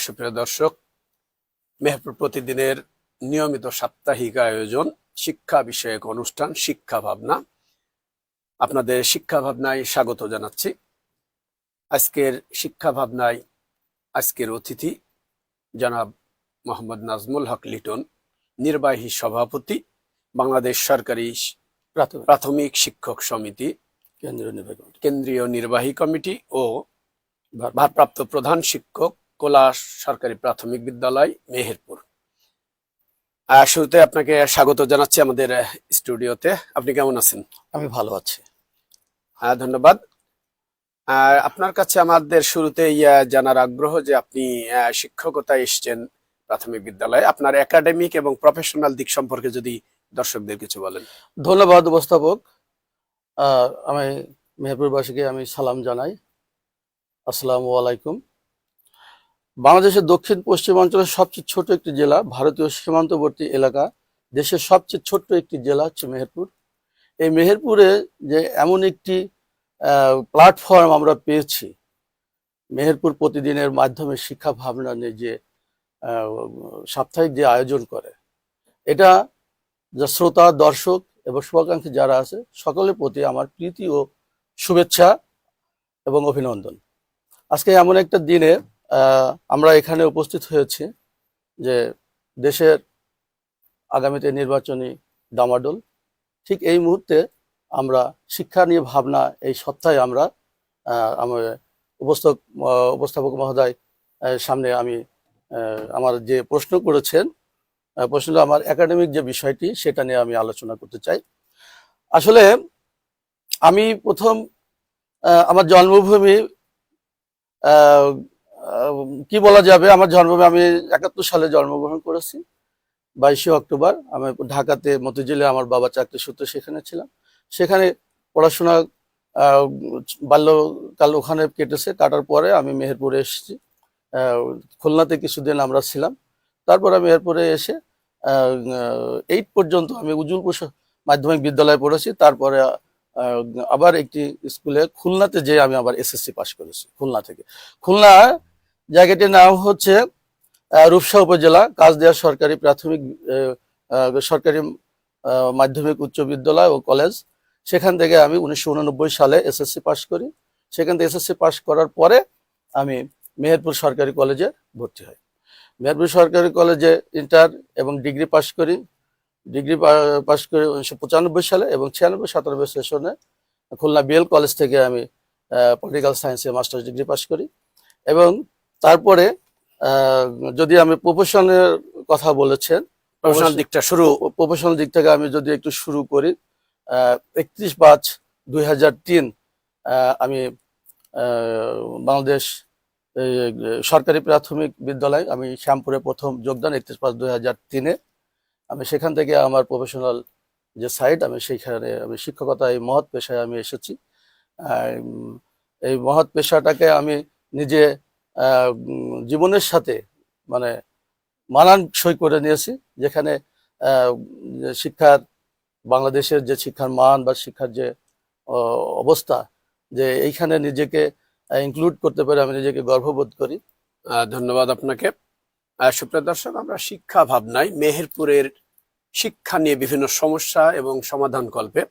সুপ্রিয় দর্শক, মেহেরপুর প্রতিদিনের নিয়মিত সাপ্তাহিক আয়োজন শিক্ষা বিষয়ক অনুষ্ঠান শিক্ষা ভাবনা। আপনাদের শিক্ষা ভাবনায় স্বাগত জানাচ্ছি। আজকের শিক্ষা ভাবনায় আজকের অতিথি জনাব মোহাম্মদ নাজমুল হক লিটন, নির্বাহী সভাপতি, বাংলাদেশ সরকারি প্রাথমিক শিক্ষক সমিতি কেন্দ্রীয় নির্বাহী কমিটি ও ভারপ্রাপ্ত প্রধান শিক্ষক, কোলাস সরকারি প্রাথমিক বিদ্যালয়, মেহেরপুর। শুরুতে আপনাকে স্বাগত জানাচ্ছি আমাদের স্টুডিওতে। আপনি কেমন আছেন? আমি ভালো আছি, ধন্যবাদ। আপনার কাছে আমাদের শুরুতে জানার আগ্রহ যে আপনি শিক্ষকতায় এসেছেন প্রাথমিক বিদ্যালয়ে। আপনার একাডেমিক এবং প্রফেশনাল দিক সম্পর্কে যদি দর্শকদের কিছু বলেন। ধন্যবাদ উপস্থাপক। আমি মেহেরপুরবাসীকে আমি সালাম জানাই। আসসালামু আলাইকুম। বাংলাদেশের দক্ষিণ পশ্চিমাঞ্চলের সবচেয়ে ছোট একটি জেলা, ভারতীয় সীমান্তবর্তী এলাকা, দেশের সবচেয়ে ছোট্ট একটি জেলা হচ্ছে মেহেরপুর। এই মেহেরপুরে যে এমন একটি প্ল্যাটফর্ম আমরা পেয়েছি, মেহেরপুর প্রতিদিনের মাধ্যমে শিক্ষা ভাবনা নিয়ে যে সাপ্তাহিক যে আয়োজন করে, এটা যা শ্রোতা, দর্শক এবং শুভাকাঙ্ক্ষী যারা আছে সকলের প্রতি আমার প্রীতি ও শুভেচ্ছা এবং অভিনন্দন। আজকে এমন একটা দিনে আমরা এখানে উপস্থিত হয়েছি যে দেশের আগামীতে নির্বাচনী ডামাডোল। ঠিক এই মুহূর্তে আমরা শিক্ষা নিয়ে ভাবনা এই সপ্তাহে আমরা আমার উপস্থাপক মহোদয় সামনে আমি আমার যে প্রশ্ন করেছেন, প্রশ্নটা আমার একাডেমিক যে বিষয়টি সেটা নিয়ে আমি আলোচনা করতে চাই। আসলে আমি প্রথম আমার জন্মভূমি কি বলা যাবে, আমার জন্মভূমি, আমি 71 সালে জন্মগ্রহণ করেছি। 22শে অক্টোবর আমি ঢাকাতে মতিঝিলে আমার বাবা চাকরি সূত্রে সেখানে ছিলাম। সেখানে পড়াশোনা বাল্যকাল ওখানে কেটেছে। কাটার পরে আমি মেহেরপুরে এসেছি। খুলনাতে কিছুদিন আমরা ছিলাম। তারপরে মেহেরপুরে এসে 8 পর্যন্ত আমি উজুলপুর মাধ্যমিক বিদ্যালয়ে পড়েছি। তারপরে আবার একটি স্কুলে খুলনাতে যে আমি আবার এসএসসি পাশ করেছি খুলনা থেকে। খুলনা জায়গাটির নাম হচ্ছে রূপসা উপজেলা, কাজদিয়া সরকারি প্রাথমিক সরকারি মাধ্যমিক উচ্চ বিদ্যালয় ও কলেজ। সেখান থেকে আমি 1989 সালে এসএসসি পাশ করি। সেখান থেকে এসএসসি পাশ করার পরে আমি মেহেরপুর সরকারি কলেজে ভর্তি হই। মেহেরপুর সরকারি কলেজে ইন্টার এবং ডিগ্রি পাশ করি। ডিগ্রি পাশ করি 1995 সালে এবং 96-97 সেশনে খুলনা বিএল কলেজ থেকে আমি পলিটিক্যাল সায়েন্সে মাস্টার্স ডিগ্রি পাশ করি। এবং তারপরে যদি আমি প্রফেশনের কথা বলেছেন, প্রফেশনাল দিক থেকে আমি যদি একটু শুরু করি, 31/5/2003 আমি বাংলাদেশ সরকারি প্রাথমিক বিদ্যালয় আমি শ্যামপুরে প্রথম যোগদান। 31/5/2003 আমি সেখান থেকে আমার প্রফেশনাল যে সাইড, আমি সেইখানে আমি শিক্ষকতা এই মহৎ পেশায় আমি এসেছি। এই মহৎ পেশাটাকে আমি নিজে জীবনের সাথে মানে মানানসই করে নিয়েছি, যেখানে শিক্ষার, বাংলাদেশের যে শিক্ষার মান বা শিক্ষার যে অবস্থা, যে এইখানে নিজেকে ইনক্লুড করতে পারে আমি নিজেকে গর্ববোধ করি। ধন্যবাদ আপনাকে। সুপ্রিয় দর্শক, আমরা শিক্ষা ভাবনায় মেহেরপুরের শিক্ষা নিয়ে বিভিন্ন সমস্যা এবং সমাধান কল্পে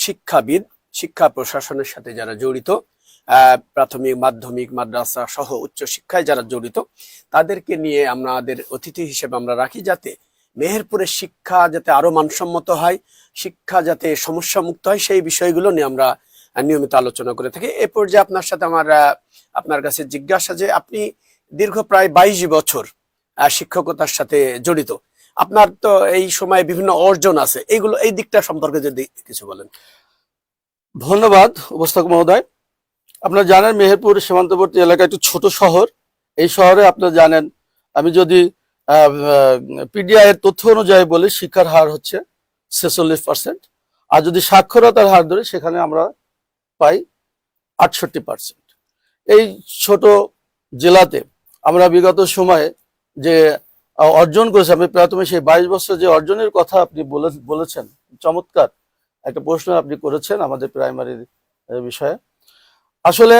শিক্ষাবিদ, শিক্ষা প্রশাসনের সাথে যারা জড়িত, প্রাথমিক, মাধ্যমিক, মাদ্রাসা সহ উচ্চ শিক্ষায় যারা জড়িত, তাদেরকে নিয়ে আমাদের অতিথি হিসেবে আমরা রাখি, যাতে মেহেরপুরের শিক্ষা যাতে আরো মানসম্মত হয়, শিক্ষা যাতে সমস্যা মুক্ত হয়, সেই বিষয়গুলো নিয়ে আমরা নিয়মিত আলোচনা করে থাকি। এ পর্যায়ে আপনার সাথে আমার আপনার কাছে জিজ্ঞাসা যে আপনি দীর্ঘ প্রায় 22 বছর শিক্ষকতার সাথে জড়িত। আপনার তো এই সময় বিভিন্ন অর্জন আছে, এইগুলো, এই দিকটা সম্পর্কে যদি কিছু বলেন। ধন্যবাদ উপস্থাপক মহোদয়। আপনারা জানেন মেহেরপুর সীমান্তবর্তী এলাকা একটি ছোট শহর। এই শহরে আপনারা জানেন, আমি যদি পিডিআই এর তথ্য অনুযায়ী বলি, শিক্ষার হার হচ্ছে 46%। আর যদি সাক্ষরতার হার ধরি সেখানে আমরা পাই 68%। এই ছোট জেলাতে আমরা বিগত সময়ে যে অর্জন করেছি, আমি প্রাথমিক সেই 22 বছর যে অর্জনের কথা আপনি বলেছেন, চমৎকার একটা প্রশ্ন আপনি করেছেন আমাদের প্রাইমারি বিষয়ে। আসলে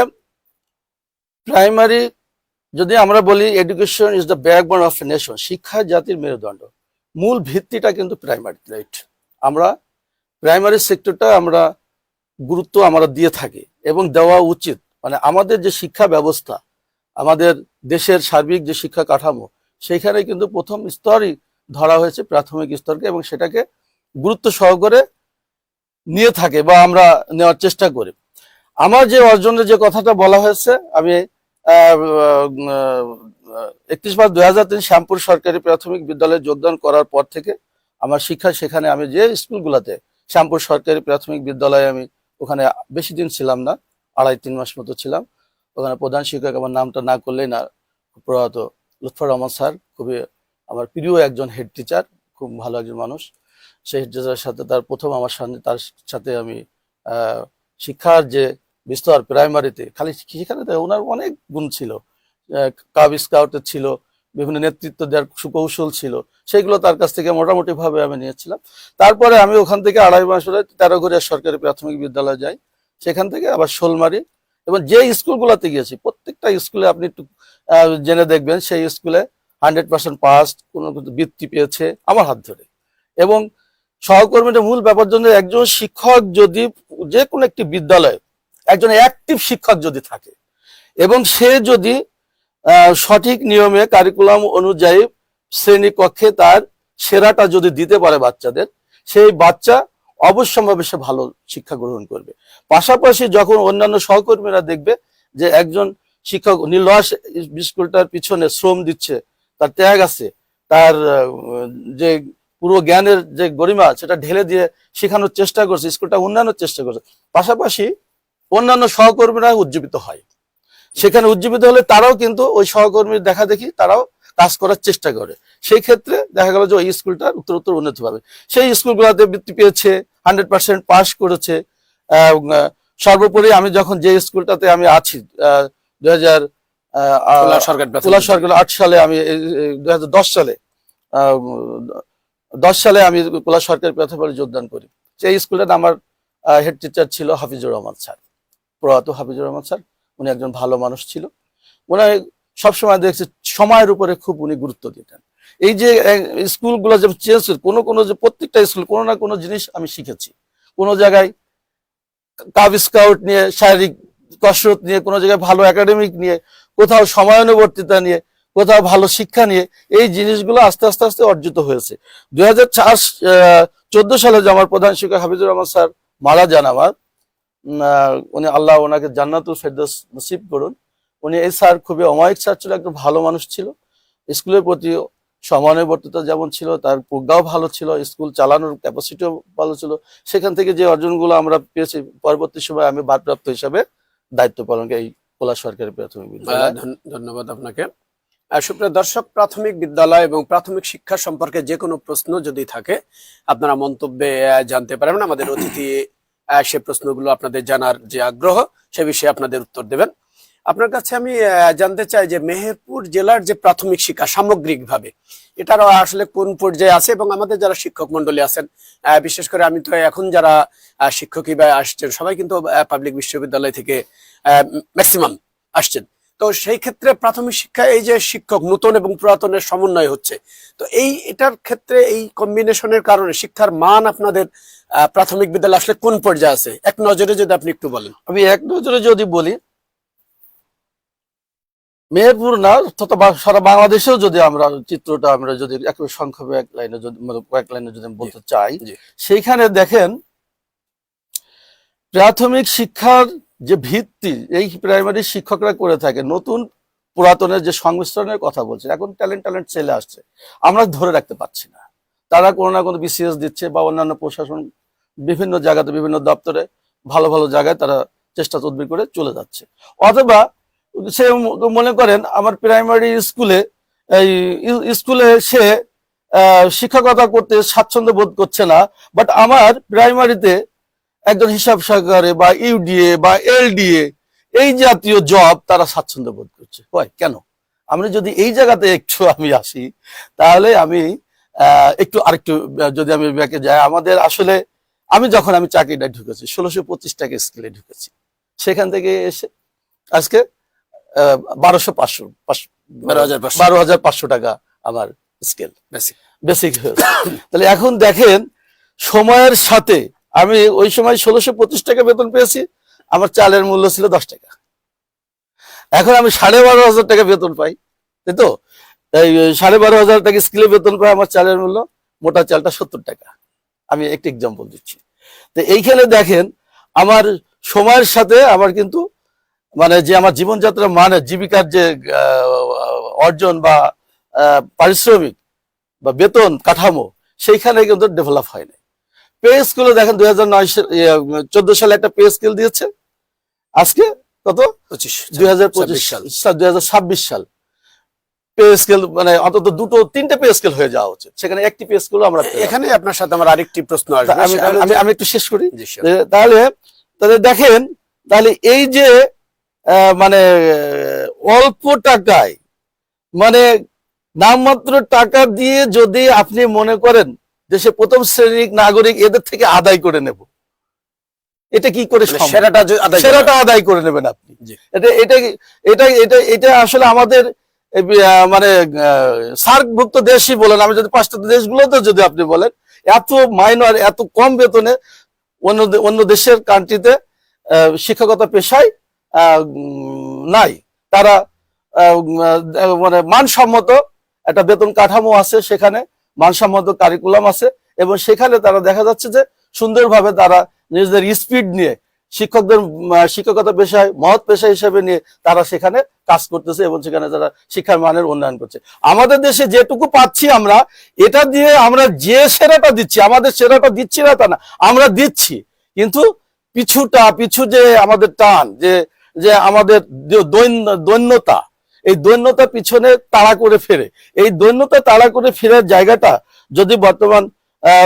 প্রাইমারি যদি আমরা বলি education is the backbone of a nation, শিক্ষা জাতির মেরুদণ্ড, মূল ভিত্তিটা কিন্তু প্রাইমারি। রাইট। আমরা প্রাইমারি সেক্টরটা আমরা গুরুত্ব আমরা দিয়ে থাকি এবং দেওয়া উচিত। মানে আমাদের যে শিক্ষা ব্যবস্থা, আমাদের দেশের সার্বিক যে শিক্ষা কাঠামো, সেইখানে কিন্তু প্রথম স্তরই ধরা হয়েছে প্রাথমিক স্তরকে, এবং সেটাকে গুরুত্ব সহকারে নিয়ে থাকে বা আমরা নেওয়ার চেষ্টা করি। আমার যে অর্জনের যে কথাটা বলা হয়েছে, আমি 31/5/2003 শ্যামপুর সরকারি প্রাথমিক বিদ্যালয়ে যোগদান করার পর থেকে আমার শিক্ষা সেখানে, আমি যে স্কুলগুলোতে, শ্যামপুর সরকারি প্রাথমিক বিদ্যালয়ে আমি ওখানে বেশি দিন ছিলাম না, 2.5-3 মাস মতো ছিলাম। ওখানে প্রধান শিক্ষক, আমার নামটা না করলেই না, প্রয়াত লুৎফর রহমান স্যার, খুবই আমার প্রিয় একজন হেড টিচার, খুব ভালো একজন মানুষ। সেই হেড টিচারের সাথে আমার সামনে তার সাথে আমি শিক্ষার যে বিস্তার প্রাইমারিতে, খালি সেখানে ওনার অনেক গুণ ছিল, কাব স্কাউটের ছিল, বিভিন্ন নেতৃত্ব দেওয়ার সুকৌশল ছিল, সেগুলো তার কাছ থেকে মোটামুটি ভাবে আমি নিয়েছিলাম। তারপরে আমি ওখান থেকে 2.5 মাস হলে 13ঘরিয়া সরকারি প্রাথমিক বিদ্যালয়ে যাই, সেখান থেকে আবার শোলমারি, এবং যে স্কুলগুলোতে গিয়েছি প্রত্যেকটা স্কুলে আপনি একটু জেনে দেখবেন, সেই স্কুলে 100% পাস, কোনো বৃত্তি পেয়েছে আমার হাত ধরে। এবং সহকর্মীদের মূল ব্যাপার জন্য, একজন শিক্ষক যদি যে কোনো একটি বিদ্যালয়ে একজন অ্যাক্টিভ শিক্ষক যদি থাকে এবং সে যদি সঠিক নিয়মে কারিকুলাম অনুযায়ী শ্রেণীকক্ষে তার সেরাটা যদি দিতে পারে বাচ্চাদের, সেই বাচ্চা অবশ্যম্ভাবে সে ভালো শিক্ষা গ্রহণ করবে। পাশাপাশি যখন অন্যান্য সহকর্মীরা দেখবে যে একজন শিক্ষক নির্লস স্কুলটার পিছনে শ্রম দিচ্ছে, তার ত্যাগ আছে, তার যে পুরো জ্ঞানের যে গরিমা সেটা ঢেলে দিয়ে শেখানোর চেষ্টা করছে, স্কুলটা উন্নয়নের চেষ্টা করছে, পাশাপাশি অন্যান্য সহকর্মীরা উজ্জীবিত হয়। সেখানে উজ্জীবিত হলে তারাও কিন্তু ওই সহকর্মীর দেখা দেখি তারাও কাজ করার চেষ্টা করে। সেই ক্ষেত্রে দেখা গেল যে ওই স্কুলটা উত্তরোত্তর উন্নতি পাবে। সেই স্কুলগুলোতে বৃত্তি পেয়েছে, 100% পাস করেছে। সর্বোপরি আমি যখন যে স্কুলটাতে আমি আছি, 2008 সালে, আমি 2010 সালে 10 সালে আমি কোলা সরকারি প্রাথমিক যোগদান করি। সেই স্কুলটাতে আমার হেড টিচার ছিল হাফিজুর রহমান স্যার, প্রয়াত হাফিজুর রহমান স্যার। উনি একজন ভালো মানুষ ছিল, উনি সবসময় দেখছি সময়ের উপরে খুব উনি গুরুত্ব দিতেন। এই যে স্কুলগুলো যে চেঞ্জ, কোনো যে প্রত্যেকটা স্কুল কোনো না কোনো জিনিস আমি শিখেছি। কোনো জায়গায় কাব স্কাউট নিয়ে, শারীরিক কসরত নিয়ে, কোনো জায়গায় ভালো একাডেমিক নিয়ে, কোথাও সময়ানুবর্তিতা নিয়ে, কোথাও ভালো শিক্ষা নিয়ে, এই জিনিসগুলো আস্তে আস্তে আস্তে অর্জিত হয়েছে। 2014 সালে যে আমার প্রধান শিক্ষক হাফিজুর রহমান স্যার মারা যান, আমার উনি, আল্লাহ ওনাকে জান্নাতুল ফেরদৌস নসিব করুন। উনি, এই স্যার খুবই অমায়িক স্যার ছিল, একজন ভালো মানুষ ছিল, স্কুলের প্রতি সময়ানুবর্তিতা যেমন ছিল, তার প্রজ্ঞাও ভালো ছিল, স্কুল চালানোর ক্যাপাসিটিও ভালো ছিল। সেখান থেকে যে অর্জনগুলো আমরা পেয়েছি, পরবর্তী সময় আমি ভারপ্রাপ্ত হিসাবে দায়িত্ব পালন করি এই কোলা সরকারি প্রাথমিক বিদ্যালয়। ধন্যবাদ আপনাকে। সুপ্রিয় দর্শক, প্রাথমিক বিদ্যালয় এবং প্রাথমিক শিক্ষা সম্পর্কে যে কোনো প্রশ্ন যদি থাকে আপনারা মন্তব্যে জানতে পারবেন। আমাদের অতিথি সে প্রশ্নগুলো, আপনাদের জানার যে আগ্রহ, সে বিষয়ে আপনাদের উত্তর দেবেন। আপনার কাছে আমি জানতে চাই যে মেহেরপুর জেলার যে প্রাথমিক শিক্ষা সামগ্রিকভাবে এটার আসলে কোন পর্যায়ে আছে, এবং আমাদের যারা শিক্ষক মন্ডলী আছেন, বিশেষ করে আমি তো এখন যারা শিক্ষক হিসেবে আসছেন সবাই কিন্তু পাবলিক বিশ্ববিদ্যালয় থেকে ম্যাক্সিমাম আসছেন। তো সেই ক্ষেত্রে প্রাথমিক শিক্ষা, এই যে শিক্ষক নতুন এবং পুরাতনের সমন্বয় হচ্ছে, তো এটার ক্ষেত্রে এই কম্বিনেশনের কারণে শিক্ষার মান আপনাদের প্রাথমিক বিদ্যালয় আসলে কোন পর্যায়ে আছে, এক নজরে যদি আপনি একটু বলেন। আমি এক নজরে যদি বলি, মেহেরপুর না, সারা বাংলাদেশেও যদি আমরা চিত্রটা আমরা যদি একেবারে সংক্ষেপে এক লাইনে যদি, কয়েক লাইনে যদি বলতে চাই, সেইখানে দেখেন প্রাথমিক শিক্ষার যে ভিত্তি এই প্রাইমারি শিক্ষকরা করে থাকে। নতুন পুরাতনের যে সংমিশ্রণের কথা বলছে, এখন ট্যালেন্ট ছেলে আসছে, আমরা ধরে রাখতে পারছি না। তারা কোনো না কোনো বিসিএস দিচ্ছে বা অন্যান্য প্রশাসন বিভিন্ন জায়গাতে, বিভিন্ন দপ্তরে ভালো ভালো জায়গায় তারা চেষ্টা তদবির করে চলে যাচ্ছে। অথবা সে মনে করেন আমার প্রাইমারি স্কুলে সে শিক্ষকতা করতে স্বাচ্ছন্দ্য বোধ করছে না, বাট আমার প্রাইমারিতে একজন হিসাব সহকারে বা ইউডিএ বা এলডিএ এই জাতীয় জব তারা স্বাচ্ছন্দ্য বোধ করছে। কেন? আমি যদি এই জায়গাতে একটু আমি আসি, তাহলে আমি একটু আরেকটু যদি আমি ব্যাকে যাই, আমাদের আসলে আমি চাকরিটা ঢুকেছি 1625 টাকা স্কেলে ঢুকেছি। সেখান থেকে এসে আজকে 12,500 12,500 12,500 টাকা আমার স্কেল বেসিক। বেসিক হয়েছে। তাহলে এখন দেখেন সময়ের সাথে আমি ওই সময় 1,625 টাকা বেতন পেয়েছি, আমার চালের মূল্য ছিল 10 টাকা। এখন আমি 12,500 টাকা বেতন পাই, তাই তো? এই 12,500 টাকা স্কেলে বেতন পাই, আমার চালের মূল্য মোটা চালটা 70 টাকা। আমি একটি এক্সাম্পল দিচ্ছি। তো এইখানে দেখেন আমার সময়ের সাথে আমার কিন্তু মানে যে আমার জীবনযাত্রার মানে জীবিকার যে অর্জন বা পারিশ্রমিক বা বেতন কাঠামো সেইখানে কিন্তু ডেভেলপ হয়নি। পে স্কেলে দেখেন 2014 সালে একটা পে স্কেল দিয়েছে, আজকে কত 2025 সাল 2026 সাল পে স্কেল মানে অন্তত দুটো তিনটে পে স্কেল হয়ে যাওয়া উচিত, সেখানে একটি পে স্কেল আমরা এখানে আপনার সাথে আমার আরেকটি প্রশ্ন আসবে। আমি একটু শেষ করি। জি, sure। তাহলে তাহলে দেখেন তাহলে এই যে মানে অল্প টাকায় মানে নামমাত্র টাকা দিয়ে যদি আপনি মনে করেন দেশে প্রথম শ্রেণীর নাগরিক এদের থেকে আদায় করে নেব, এটা কি করে সম্ভব? সেরাটা আদায় করে নেবেন আপনি। এটা এটা এটা এটা এটা আসলে আমাদের মানে সার্কভুক্ত দেশই বলেন, আমি যদি পাশ্চাত্য দেশগুলোতে যদি আপনি বলেন, এত মাইনর এত কম বেতনে অন্য দেশের কান্ট্রিতে শিক্ষকতা পেশায় নাই। তারা মানে মানসম্মত একটা বেতন কাঠামো আছে, সেখানে মানসম্মত কারিকুলাম আছে, এবং সেখানে তারা দেখা যাচ্ছে যে সুন্দরভাবে তারা নিজেদের স্পিড নিয়ে শিক্ষকদের শিক্ষকতা পেশায় মহৎ পেশা হিসেবে নিয়ে তারা সেখানে কাজ করতেছে, এবং সেখানে তারা শিক্ষার মানের উন্নয়ন করছে। আমাদের দেশে যেটুকু পাচ্ছি আমরা, এটা দিয়ে আমরা যে সেরাটা দিচ্ছি, আমাদের সেরাটা দিচ্ছি না তা না, আমরা দিচ্ছি, কিন্তু পিছু যে আমাদের টান, যে আমাদের দৈন্যতা, এই দৈন্যতা পিছনে তাড়া করে ফেরে, এই দৈন্যতা তাড়া করে ফেরার জায়গাটা যদি বর্তমান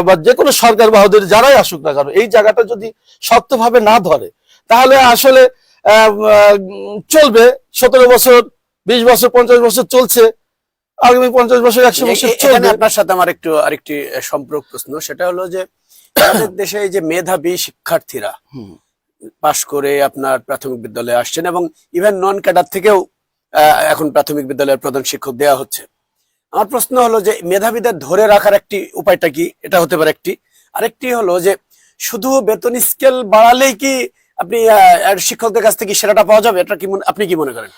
বা যে কোনো সরকার বাহাদুর যারাই আসুক না কেন, এই জায়গাটা যদি শক্তভাবে না ধরে, তাহলে আসলে চলবে 17 বছর 20 বছর 50 বছর চলছে, আগামী 50 বছর 100 বছর চলবে। আপনার সাথে আমার আরেকটি সম্পর্ক প্রশ্ন, সেটা হলো যে আমাদের দেশে এই যে মেধাবী শিক্ষার্থীরা পাশ করে আপনার প্রাথমিক বিদ্যালয়ে আসছেন, এবং ইভেন নন ক্যাডার থেকেও এখন প্রাথমিক বিদ্যালয়ের প্রধান শিক্ষক দেওয়া হচ্ছে। আমার প্রশ্ন হলো যে মেধাবীদের ধরে রাখার একটি উপায়টা কি? এটা হতে পারে একটি। আরেকটি হলো যে শুধু বেতন স্কেল বাড়ালেই কি আপনি শিক্ষকদের কাছ থেকে সেরাটা পাওয়া যাবে? এটা কি আপনি কি মনে করেন?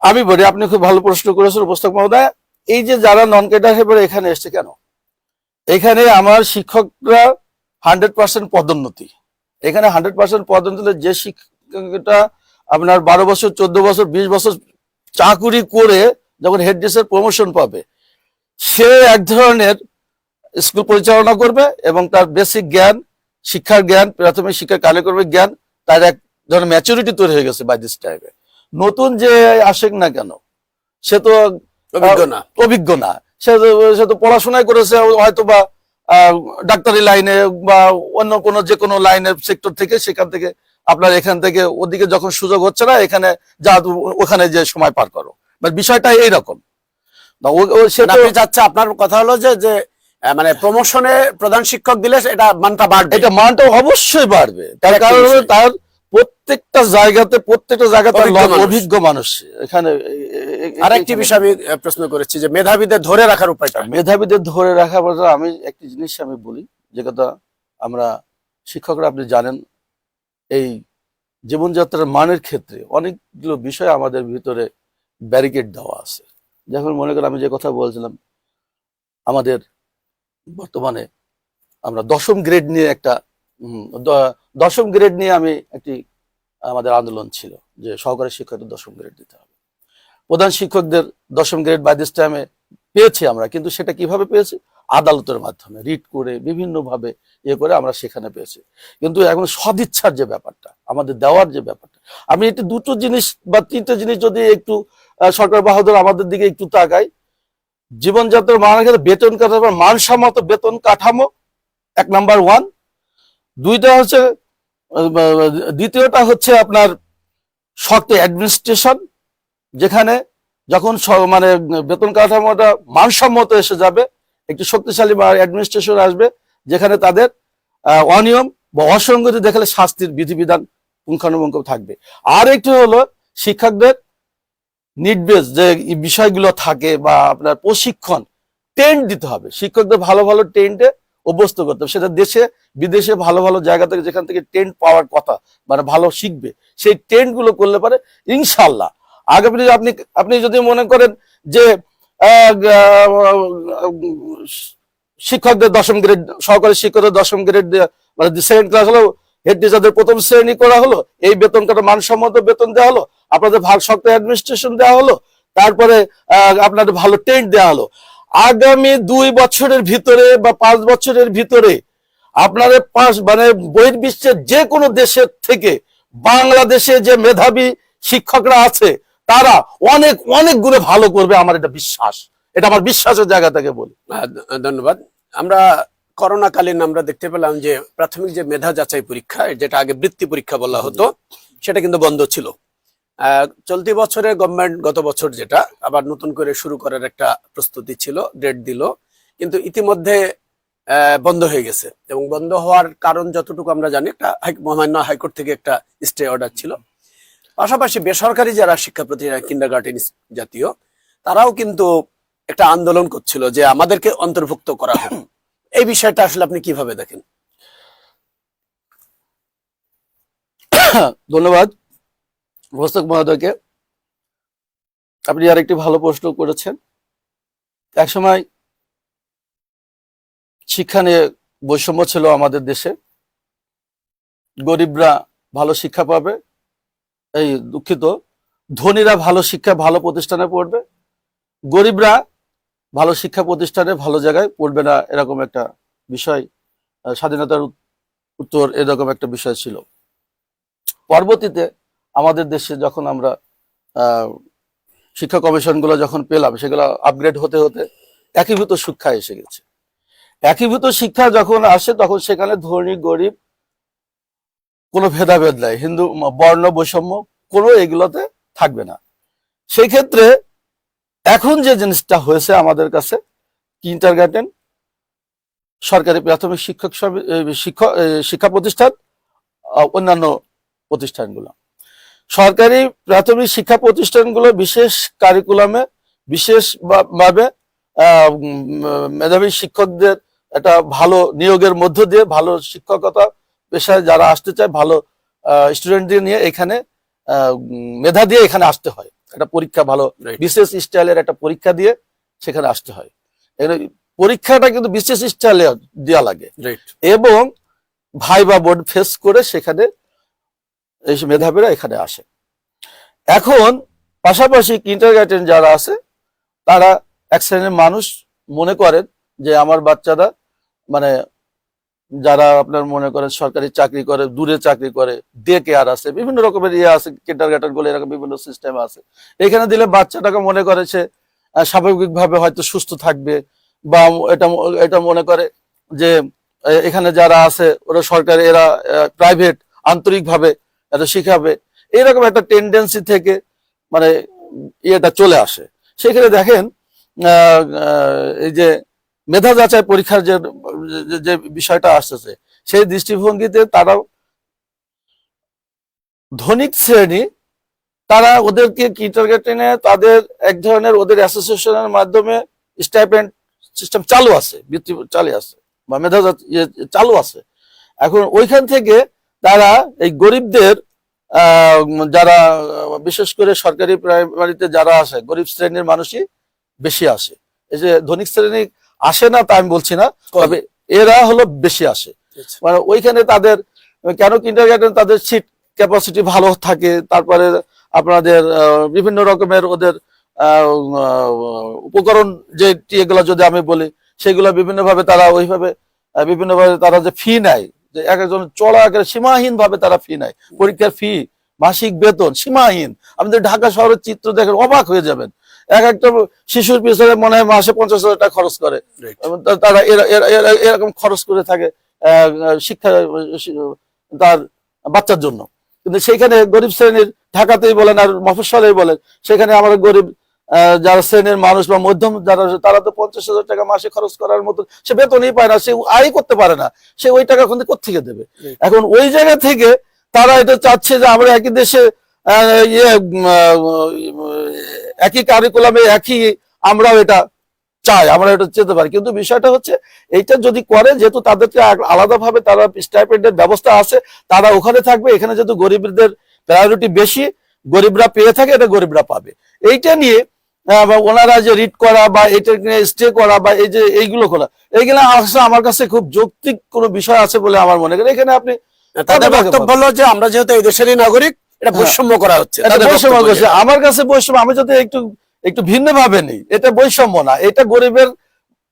আমি বলি, আপনি খুব ভালো প্রশ্ন করেছেন উপস্থাপক মহোদয়। এই যে যারা নন ক্যাডার হয়ে এখানে এসছে কেন, এখানে আমার শিক্ষকরা 100% পদোন্নতি, এখানে 100% পদোন্নতি। যে শিক্ষকটা আপনার 12 বছর 14 বছর 20 বছর চাকুরি করে যখন হেড ডিসের প্রমোশন পাবে, সে এক ধরনের স্কুল পরিচালনা করবে, এবং তার বেসিক জ্ঞান, শিক্ষার জ্ঞান, প্রাথমিক শিক্ষার কার্যক্রমিক জ্ঞান, তার এক ধরনের ম্যাচুরিটি তৈরি হয়ে গেছে বাই দিস টাইমে। নতুন যে আসেক না কেন, সে তো অভিজ্ঞ না, সে তো পড়াশোনায় করেছে হয়তো বা ডাক্তারি লাইনে বা অন্য কোনো যে কোনো লাইনের সেক্টর থেকে, সেখান থেকে আপনার এখান থেকে ওদিকে যখন সুযোগ হচ্ছে না, এখানে যা ওখানে যে সময় পার করো, বিষয়টা এইরকম। আপনার কথা হলো যে মানে প্রমোশনে প্রধান শিক্ষক দিলে এটা মানটা বাড়বে, এটা মানটা অবশ্যই বাড়বে, তার কারণ তার প্রত্যেকটা জায়গাতে অভিজ্ঞ মানুষ এখানে। আরেকটি বিষয় আমি প্রশ্ন করেছি যে মেধাবীদের ধরে রাখার উপায়টা। মেধাবীদের ধরে রাখা বলতে আমি একটি জিনিস আমি বলি, যে কথা আমরা শিক্ষকরা আপনি জানেন, এই জীবনযাত্রার মানের ক্ষেত্রে অনেকগুলো বিষয় আমাদের ভিতরে ব্যারিকেড দেওয়া আছে। যখন মনে করেন আমি যে কথা বলছিলাম, আমাদের বর্তমানে আমরা দশম গ্রেড নিয়ে আমি একটি আমাদের আন্দোলন ছিল যে সহকারী শিক্ষকদের 10ম গ্রেড দিতে হবে। প্রধান শিক্ষকদের 10ম গ্রেড বাই দিস টাইমে পেয়েছি আমরা, কিন্তু সেটা কিভাবে পেয়েছি? আদালতের মাধ্যমে রিট করে বিভিন্ন ভাবে করে আমরা সেখানে পেয়েছি। কিন্তু এখন সদিচ্ছার যে ব্যাপারটা, আমাদের দেওয়ার যে ব্যাপারটা, আমি একটু দুটো জিনিস বা তিনটে জিনিস যদি একটু সরকার বাহাদুর আমাদের দিকে একটু তাকাই, জীবনযাত্রার মানের ক্ষেত্রে বেতন কাঠামো, মানসম্মত বেতন কাঠামো 1 নাম্বার 1। দ্বিতীয়টা হচ্ছে আপনার শক্ত অ্যাডমিনিস্ট্রেশন, যেখানে যখন মানে বেতন কাঠামোটা মানসম্মত এসে যাবে, একটি শক্তিশালী অ্যাডমিনিস্ট্রেশন আসবে, যেখানে তাদের অনিয়ম বা অসঙ্গতি দেখালে শাস্তির বিধিবিধান পুঙ্খানুপুঙ্খ থাকবে। আর একটি হলো শিক্ষকদের নিড বেস যে বিষয়গুলো থাকে বা আপনার প্রশিক্ষণ ট্রেন্ড দিতে হবে, শিক্ষকদের ভালো ভালো ট্রেন্ডে অভ্যস্ত করতে হবে। সেটা দেশে বিদেশে ভালো ভালো জায়গা থেকে যেখান থেকে ট্রেন্ড পাওয়ার কথা, মানে ভালো শিখবে, সেই ট্রেন্ড গুলো করলে পারে ইনশাল্লাহ আগামী দিনে আপনি আপনি যদি মনে করেন যে শিক্ষকদের 10ম গ্রেড, সহকারী শিক্ষকদের 10ম গ্রেড মানে সেকেন্ড ক্লাস হলো, হেড টিচারদের 1ম শ্রেণী করা হলো, এই বেতন কাটা মানসম্মত বেতন দেওয়া হলো, আপনাদের ভাগ শক্ত অ্যাডমিনিস্ট্রেশন দেওয়া হলো, তারপরে আপনাদের ভালো ট্রেন্ড দেওয়া হলো। আগামী 2 বছরের ভিতরে বা 5 বছরের ভিতরে আপনাদের মানে বহির্বিশ্বের যে কোনো দেশের থেকে বাংলাদেশে যে মেধাবী শিক্ষকরা আছে তারা অনেক অনেক গুণে ভালো করবে, আমার এটা বিশ্বাস, এটা আমার বিশ্বাসের জায়গা থেকে বলি। ধন্যবাদ। আমরা করোনাকালীন আমরা দেখতে পেলাম যে প্রাথমিক যে মেধা যাচাই পরীক্ষা, যেটা আগে বৃত্তি পরীক্ষা বলা হতো, সেটা কিন্তু বন্ধ ছিল। চলতি বছরে গভর্নমেন্ট গত বছর যেটা আবার নতুন করে শুরু করার একটা প্রস্তুতি ছিল, ডেট দিল, কিন্তু ইতিমধ্যে বন্ধ হয়ে গেছে। এবং বন্ধ হওয়ার কারণ যতটুকু আমরা জানি, একটা মহামান্য হাইকোর্ট থেকে একটা স্টে অর্ডার ছিল। পাশাপাশি বেসরকারি যারা শিক্ষা প্রতিষ্ঠান, কিন্ডারগার্টেন জাতীয়, তারাও কিন্তু একটা আন্দোলন করছিল যে আমাদেরকে অন্তর্ভুক্ত করা হোক। এই বিষয়টা আসলে আপনি কিভাবে দেখেন? ধন্যবাদ উপস্থাপক মহোদয়কে, আপনি আর একটি ভালো প্রশ্ন করেছেন। একসময় শিক্ষা নিয়ে বৈষম্য ছিল আমাদের দেশে, গরিবরা ভালো শিক্ষা পাবে, এই দুঃখিত, ধনীরা ভালো শিক্ষা ভালো প্রতিষ্ঠানে পড়বে, গরিবরা ভালো শিক্ষা প্রতিষ্ঠানে ভালো জায়গায় পড়বে না, এরকম একটা বিষয়, স্বাধীনতার উত্তর এরকম একটা বিষয় ছিল। পরবর্তীতে আমাদের দেশে যখন আমরা শিক্ষা কমিশনগুলো যখন পেলাম, সেগুলো আপগ্রেড হতে হতে একীভূত শিক্ষা এসে গেছে। একীভূত শিক্ষা যখন আসে তখন সেখানে ধনী গরিব কোনো ভেদাভেদ নাই, হিন্দু বর্ণ বৈষম্য কোনো এগুলোতে থাকবে না। সেই ক্ষেত্রে এখন যে জিনিসটা হয়েছে আমাদের কাছে, কিন্ডারগার্টেন, সরকারি প্রাথমিক শিক্ষা প্রতিষ্ঠান, অন্যান্য প্রতিষ্ঠানগুলো, সরকারি প্রাথমিক শিক্ষা প্রতিষ্ঠানগুলো বিশেষ কারিকুলামে বিশেষভাবে মেধাবী শিক্ষকদের একটা ভালো নিয়োগের মধ্য দিয়ে ভালো শিক্ষকতা পেশায় যারা আসতে চায়, ভালো স্টুডেন্টদের নিয়ে এখানে মেধা দিয়ে এখানে আসতে হয়, একটা পরীক্ষা, ভালো বিশেষ স্টাইলের একটা পরীক্ষা দিয়ে সেখানে আসতে হয়। পরীক্ষাটা কিন্তু বিশেষ স্টাইলে দেওয়া লাগে এবং ভাইবা বোর্ড ফেস করে সেখানে এই মেধাবীরা এখানে আসে। এখন পাশাপাশি কিন্ডারগার্টেন যারা আছে তারা এক শ্রেণীর মানুষ মনে করেন যে আমার বাচ্চারা, মানে যারা আপনার মনে করেন সরকারি চাকরি করে, দূরে চাকরি করে, ডে কেয়ার আছে, বিভিন্ন রকমের ইয়ে আছে, কিন্ডারগার্টেন গুলো এরকম বিভিন্ন সিস্টেম আছে, এখানে দিলে বাচ্চাটাকে মনে করে সে স্বাভাবিকভাবে হয়তো সুস্থ থাকবে, বা এটা মনে করে যে এখানে যারা আছে ওরা সরকারি, এরা প্রাইভেট, আন্তরিকভাবে এটা শিখাবে, এইরকম একটা টেন্ডেন্সি থেকে মানে ইয়েটা চলে আসে। সেখানে দেখেন এই যে মেধা যাচাই পরীক্ষার যে বিষয়টা আসতেছে, সেই দৃষ্টিভঙ্গিতে তারাও ধনিক শ্রেণী, তারা ওদেরকে কিন্ডারগার্টেনে তাদের এক ধরনের ওদের অ্যাসোসিয়েশনের মাধ্যমে স্টাইপেন্ড সিস্টেম চালু আছে, বৃত্তি চালু আছে, বা মেধা চালু আছে। এখন ওইখান থেকে তারা এই গরিবদের, যারা বিশেষ করে সরকারি প্রাইমারিতে যারা আসে, গরিব শ্রেণীর মানুষই বেশি আসে। এই যে ধনিক শ্রেণী আসে না তা আমি বলছি না, তবে এরা হলো বেশি আসে। মানে ওইখানে তাদের কেন কিন্ডারগার্টেন, তাদের সিট ক্যাপাসিটি ভালো থাকে, তারপরে আপনাদের বিভিন্ন রকমের ওদের উপকরণ যে এগুলো যদি আমি বলি, সেগুলো বিভিন্নভাবে তারা ওইভাবে বিভিন্নভাবে তারা যে ফি নেয়, যে এক একজন চড়া আকারে সীমাহীন ভাবে তারা ফি নেয়, পরীক্ষার ফি, মাসিক বেতন সীমাহীন। আমাদের ঢাকা শহরের চিত্র দেখেন অবাক হয়ে যাবেন, এক একটা শিশুর পিছনে মনে হয় মাসে 50,000 টাকা খরচ করে, তারা এরকম খরচ করে থাকে শিক্ষা তার বাচ্চার জন্য। কিন্তু সেইখানে গরিব শ্রেণীর, ঢাকাতেই বলেন আর মফস্বলেই বলেন, সেখানে আমাদের গরিব যারা শ্রেণীর মানুষ বা মধ্যম যারা, তারা তো 50,000 টাকা মাসে খরচ করার মতো সে বেতনই পায় না, সে আয় করতে পারে না, সে ওই টাকা কোথেকে দেবে? এখন ওই জায়গা থেকে তারা এটা চাচ্ছে যে আমরা একই দেশে একই কারিকুলামে একই আমরাও এটা চাই, আমরা এটা চেতে পারি, কিন্তু বিষয়টা হচ্ছে এইটা যদি করে, যেহেতু তাদেরকে আলাদাভাবে তারা স্টাইপেন্ডের ব্যবস্থা আছে, তারা ওখানে থাকবে, এখানে যেহেতু গরিবদের প্রায়োরিটি বেশি, গরিবরা পেয়ে থাকে, এটা গরিবরা পাবে। এইটা নিয়ে ওনারা যে রিড করা বা এটা নিয়ে স্টে করা বা এই যে এইগুলো করা, এইগুলো আসলে আমার কাছে খুব যৌক্তিক কোনো বিষয় আছে বলে আমার মনে করি। এখানে আপনি তাদের বক্তব্য হলো যে আমরা যেহেতু এই দেশেরই নাগরিক, এটা বৈষম্য করা হচ্ছে। বৈষম্য করছে, আমার কাছে বৈষম্য, আমি যদি একটু একটু ভিন্ন ভাবে নেই, এটা বৈষম্য না, এটা গরিবের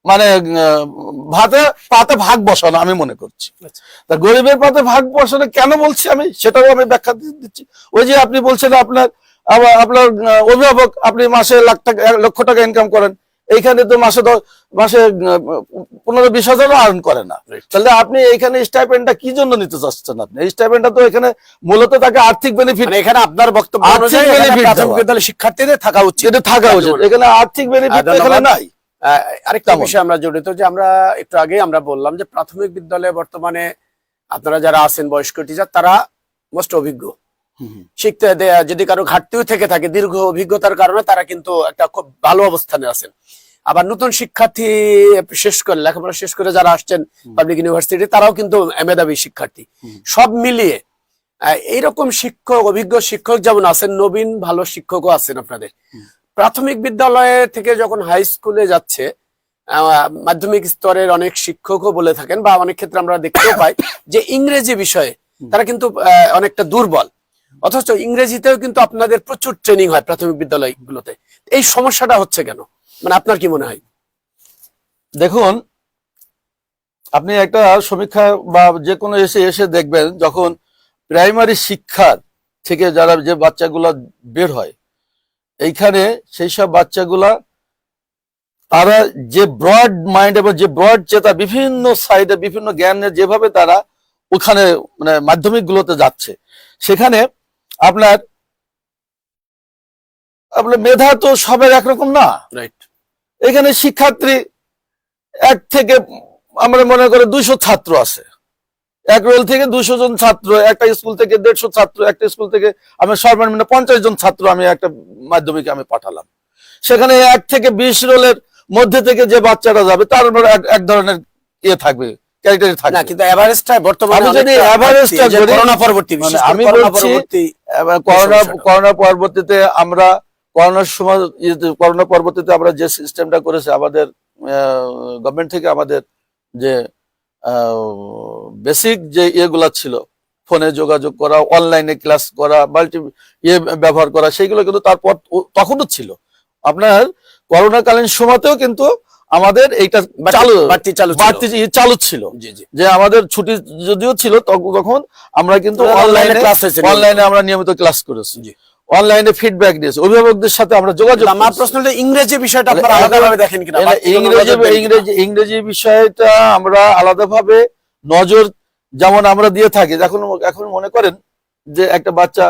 মানে পাতে ভাগ বসানো আমি মনে করছি। তা গরিবের পাতে ভাগ বসানো কেন বলছি আমি, সেটাও আমি ব্যাখ্যা দিচ্ছি। ওই যে আপনি বলছেন আপনার অভিভাবক, আপনি মাসে লক্ষ টাকা ইনকাম করেন, এইখানে তো মাসে 15-20 হাজারও আর্ন করে না, তাহলে আপনি এইখানে স্টাইপেন্ডটা কি জন্য নিতে চাচ্ছেন? আপনি এই স্টাইপেন্ডটা তো এখানে মূলত তাকে আর্থিক বেনিফিট, এখানে আপনার বক্তব্য অনুযায়ী প্রাথমিক বিদ্যালয়ের শিক্ষার্থীদের থাকা উচিত, এটা থাকা উচিত, এখানে আর্থিক বেনিফিট এখানে নাই। আরেকটা বিষয় আমরা জড়িত, যে আমরা একটু আগে আমরা বললাম যে প্রাথমিক বিদ্যালয়ে বর্তমানে আপনারা যারা আছেন বয়স্ক টিচার, তারা মোস্ট অভিজ্ঞ, শিখতে যদি কারো ঘাটতিও থেকে থাকে, দীর্ঘ অভিজ্ঞতার কারণে তারা কিন্তু একটা খুব ভালো অবস্থানে আছেন। আবার নতুন শিক্ষার্থী শেষ করে, লেখাপড়া শেষ করে যারা আসছেন পাবলিক ইউনিভার্সিটি, তারাও কিন্তু মেধাবী শিক্ষার্থী। সব মিলিয়ে এইরকম শিক্ষক, অভিজ্ঞ শিক্ষক যেমন আছেন, নবীন ভালো শিক্ষকও আছেন আপনাদের। প্রাথমিক বিদ্যালয়ে থেকে যখন হাই স্কুলে যাচ্ছে, মাধ্যমিক স্তরের অনেক শিক্ষকও বলে থাকেন, বা অনেক ক্ষেত্রে আমরা দেখতেও পাই যে ইংরেজি বিষয়ে তারা কিন্তু অনেকটা দুর্বল, অথচ ইংরেজিতেও কিন্তু আপনাদের প্রচুর ট্রেনিং হয় প্রাথমিক বিদ্যালয়গুলোতে। এই সমস্যাটা হচ্ছে কেন, মানে আপনার কি মনে হয়? দেখুন, আপনি একটা সমীক্ষা বা যে কোনো এসে দেখবেন, যখন প্রাইমারি শিক্ষার থেকে যারা যে বাচ্চাগুলা বের হয়, এইখানে সেই সব বাচ্চাগুলা তারা যে ব্রড মাইন্ড এবং যে ব্রড চেতা, বিভিন্ন সাইডে বিভিন্ন জ্ঞানের যেভাবে তারা ওখানে মানে মাধ্যমিক গুলোতে যাচ্ছে, সেখানে আপনার মেধা তো সবার একরকম না। রাইট। এখানে শিক্ষার্থী 1 থেকে আমরা মনে করি 200 ছাত্র আছে, এক রোল থেকে 200 জন ছাত্র, একটা স্কুল থেকে 150 ছাত্র, একটা স্কুল থেকে আমি সর্বনিম্ন 50 জন ছাত্র আমি একটা মাধ্যমিকে আমি পাঠালাম। সেখানে 1 থেকে 20 রোলের মধ্যে থেকে যে বাচ্চাটা যাবে, তার এক ধরনের ইয়ে থাকবে, ক্যারেক্টার থাকবে না, কিন্তু এভারেজটা বর্তমানে আমি যদি এভারেজটা করি, করোনা পরবর্তী, আমি বলছি করোনা পরবর্তীতে আমরা করোনার সময়, করোনা পরবর্তীতে আমরা যে সিস্টেমটা করেছি, আমাদের গভর্নমেন্ট থেকে আমাদের যে বেসিক যে ইয়েগুলা ছিল, ফোনে যোগাযোগ করা, অনলাইনে ক্লাস করা, মাল্টি ব্যবহার করা, সেইগুলো কিন্তু তারপর তখনও ছিল। আপনার করোনাকালীন সময়তেও কিন্তু আমাদের এইটা চালু ছিল, যে আমাদের ছুটি যদিও ছিল তখন আমরা কিন্তু অনলাইনে আমরা নিয়মিত ক্লাস করেছি, অনলাইনে ফিডব্যাক দিয়েছি, অভিভাবকদের সাথে আমরা যোগাযোগ। আমার প্রশ্ন হলো ইংরেজি বিষয়টা আপনারা আলাদাভাবে দেখেন কিনা? ইংরেজি বিষয়টা আমরা আলাদাভাবে নজর যেমন আমরা দিয়ে থাকি। এখন মনে করেন যে একটা বাচ্চা